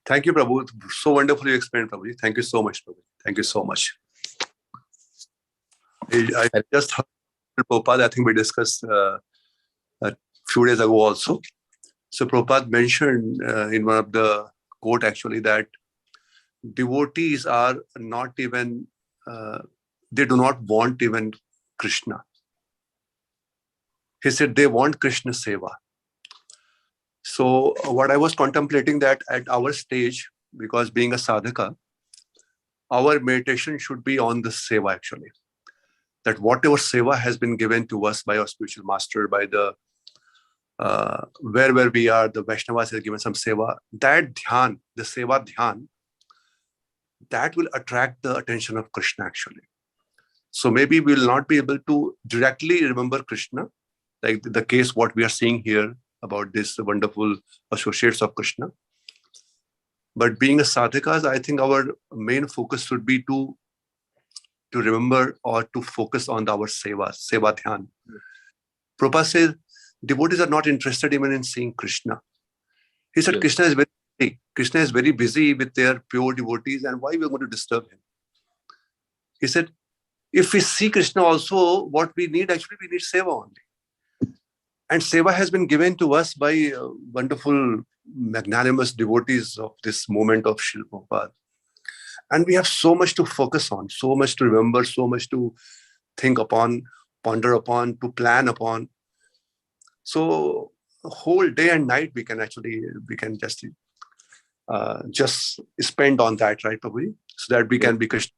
[SPEAKER 2] Thank you, Prabhu. So wonderfully explained, Prabhuji. Thank you so much, Prabhuji. Thank you so much. I just heard Prabhupada, I think we discussed a few days ago also. So Prabhupada mentioned in one of the quote actually that devotees are not even, they do not want even Krishna. He said they want Krishna Seva. So what I was contemplating that at our stage, because being a sadhaka, our meditation should be on the seva actually. That whatever seva has been given to us by our spiritual master, by the where we are, the Vaishnavas have given some seva. That dhyan, the seva dhyan, that will attract the attention of Krishna actually. So maybe we will not be able to directly remember Krishna, like the case what we are seeing here about this wonderful associates of Krishna. But being a sadhakas, I think our main focus should be to remember or to focus on our seva dhyan. Prabhupada says, devotees are not interested even in seeing Krishna. He said, yes. Krishna is very busy with their pure devotees, and why we are going to disturb him? He said, if we see Krishna also, what we need, actually we need seva only. And seva has been given to us by wonderful, magnanimous devotees of this moment of Srila Prabhupada. And we have so much to focus on, so much to remember, so much to think upon, ponder upon, to plan upon. So whole day and night we can just spend on that, right, Prabhuji? So that we can be Krishna.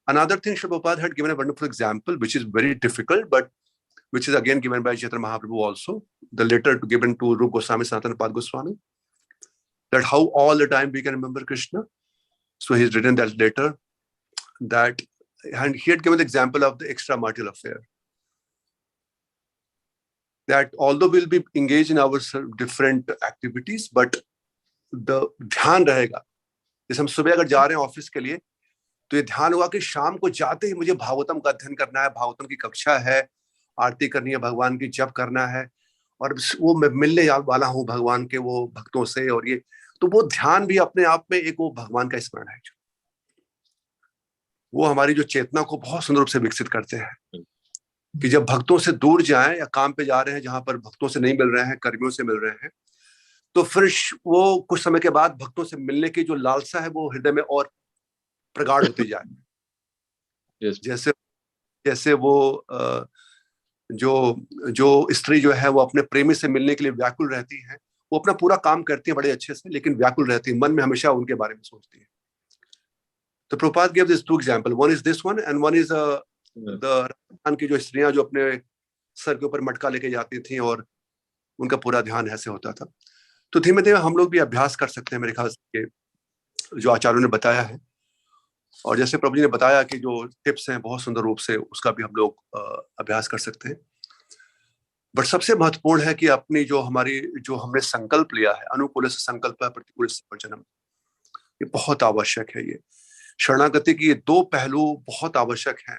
[SPEAKER 2] Another thing, Srila Prabhupada had given a wonderful example, which is very difficult, but which is again given by Chaitanya Mahaprabhu also, the letter given to Rupa Goswami, Sanatana Pad Goswami, that how all the time we can remember Krishna. So he's written that letter, that, and he had given the example of the extramarital affair. That although we'll be engaged in our different activities, but the ध्यान रहेगा. जैसे हम सुबह अगर जा रहे हैं office के लिए, तो ये ध्यान होगा कि शाम को जाते ही मुझे भागवतम का अध्ययन करना है, भागवतम की कक्षा है, आरती करनी है, भगवान की जप करना है, और वो मैं मिलने वाला हूँ भगवान के वो भक्तों से, और ये तो वो ध्यान भी अपने आप में एक वो भगवान का स्मरण है. वो हमारी जो चेतना को बहुत सुंदर रूप से विकसित करते हैं कि जब भक्तों से दूर जाएं या काम पे जा रहे हैं जहां पर भक्तों से नहीं मिल रहे हैं, कर्मियों से मिल रहे हैं, तो फिर वो कुछ समय के बाद भक्तों से मिलने की जो लालसा है वो हृदय में और प्रगाढ़ होती जाए. जैसे वो जो स्त्री जो है वो अपने प्रेमी से मिलने के लिए व्याकुल रहती है, वो अपना पूरा काम करती है बड़े अच्छे से, लेकिन व्याकुल रहती है, मन में हमेशा उनके बारे में सोचती है. तो Prabhupada give this two example. One is this one and one is Rajasthan की जो स्त्रियां जो अपने सर के ऊपर मटका लेके जाती थी और उनका पूरा ध्यान ऐसे होता था. तो धीमे धीमे हम लोग भी अभ्यास कर सकते हैं मेरे ख्याल से, जो आचार्यों ने बताया है. और जैसे प्रभु जी ने बताया कि जो टिप्स हैं बहुत सुंदर रूप से, उसका भी हम लोग अभ्यास कर सकते हैं. बट सबसे महत्वपूर्ण है कि अपनी जो हमने संकल्प लिया है, अनुकूल से संकल्प प्रतिकूल से वर्जनम, ये बहुत आवश्यक है. ये शरणागति की ये दो पहलू बहुत आवश्यक हैं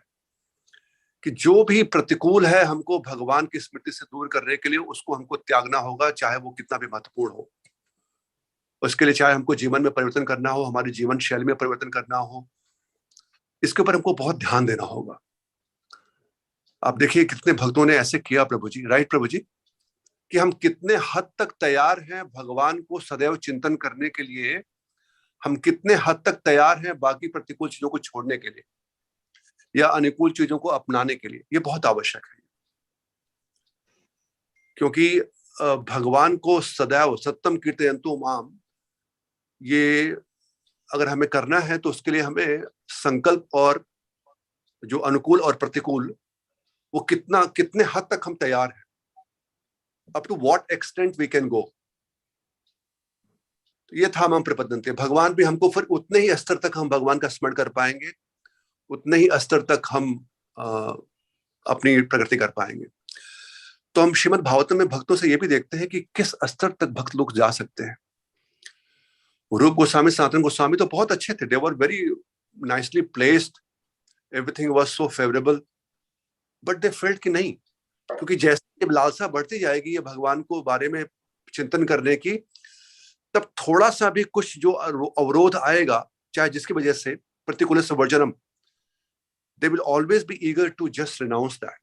[SPEAKER 2] कि जो भी प्रतिकूल है हमको भगवान की स्मृति से दूर करने के लिए उसको हमको त्यागना होगा, चाहे वो कितना भी महत्वपूर्ण हो. उसके लिए चाहे हमको जीवन में परिवर्तन करना हो, हमारी जीवन शैली में परिवर्तन करना हो, इसके ऊपर हमको बहुत ध्यान देना होगा. आप देखिए कितने भक्तों ने ऐसे किया प्रभु जी, राइट प्रभु जी, कि हम कितने हद तक तैयार हैं भगवान को सदैव चिंतन करने के लिए, हम कितने हद तक तैयार हैं बाकी प्रतिकूल चीजों को छोड़ने के लिए या अनुकूल चीजों को अपनाने के लिए. ये बहुत आवश्यक है, क्योंकि भगवान को सदैव सत्यम कीर्तयन्तु माम, ये अगर हमें करना है तो उसके लिए हमें संकल्प और जो अनुकूल और प्रतिकूल वो कितने हद तक हम तैयार हैं, up to what extent we can go. ये था हम प्रपद्यन्ते. भगवान भी हमको फिर उतने ही स्तर तक हम भगवान का स्मरण कर पाएंगे, उतने ही स्तर तक हम अपनी प्रगति कर पाएंगे. तो हम श्रीमद् भागवतम में भक्तों से ये भी देखते हैं कि किस स्तर तक भक्त लोग जा सकते हैं. रूप गोस्वामी, सनातन गोस्वामी तो बहुत अच्छे थे, they were very nicely placed, everything was so favourable, but they felt कि नहीं, क्योंकि जैसे जब लालसा बढ़ती जाएगी ये भगवान को बारे में चिंतन करने की, तब थोड़ा सा भी कुछ जो अवरोध आएगा, चाहे जिसकी वजह से प्रतिकूल से वर्जनम, they will always be eager to just renounce that.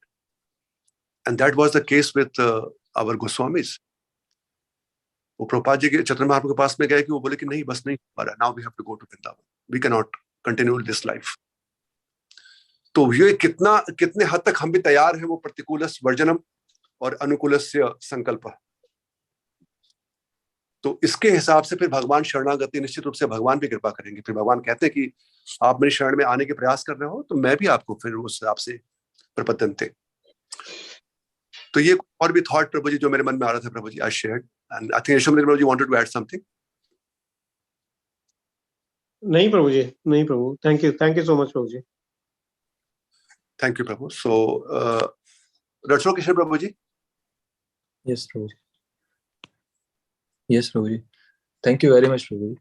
[SPEAKER 2] And that was the case with our Goswamis. वो प्रभुपाद जी के चैतन्य महाप्रभु के पास में गए कि वो बोले कि नहीं, बस नहीं हो रहा, now we have to go to Vrindavan, we cannot continue this life. तो ये कितने हद तक हम भी तैयार हैं वो प्रतिकूल वर्जनम और अनुकूल संकल्प. तो इसके हिसाब से फिर भगवान शरणागति, निश्चित रूप से भगवान भी कृपा करेंगे। फिर भगवान कहते हैं कि आप मेरी शरण में आने के प्रयास कर रहे हो, तो मैं भी आपको फिर उस हिसाब से प्रपद्यन्ते। तो ये और भी थॉट प्रभु जी जो मेरे मन में आ रहा था, Prabhu ji I shared, and I think Prabhu ji wanted to add something.
[SPEAKER 4] नहीं प्रभु जी, नहीं Prabhu, thank you so much Prabhu ji.
[SPEAKER 2] Thank you Prabhu. सो रचो Krishna Prabhu ji.
[SPEAKER 3] Yes, Prabhuji. Yes, Prabhuji. Thank you very much, Prabhuji.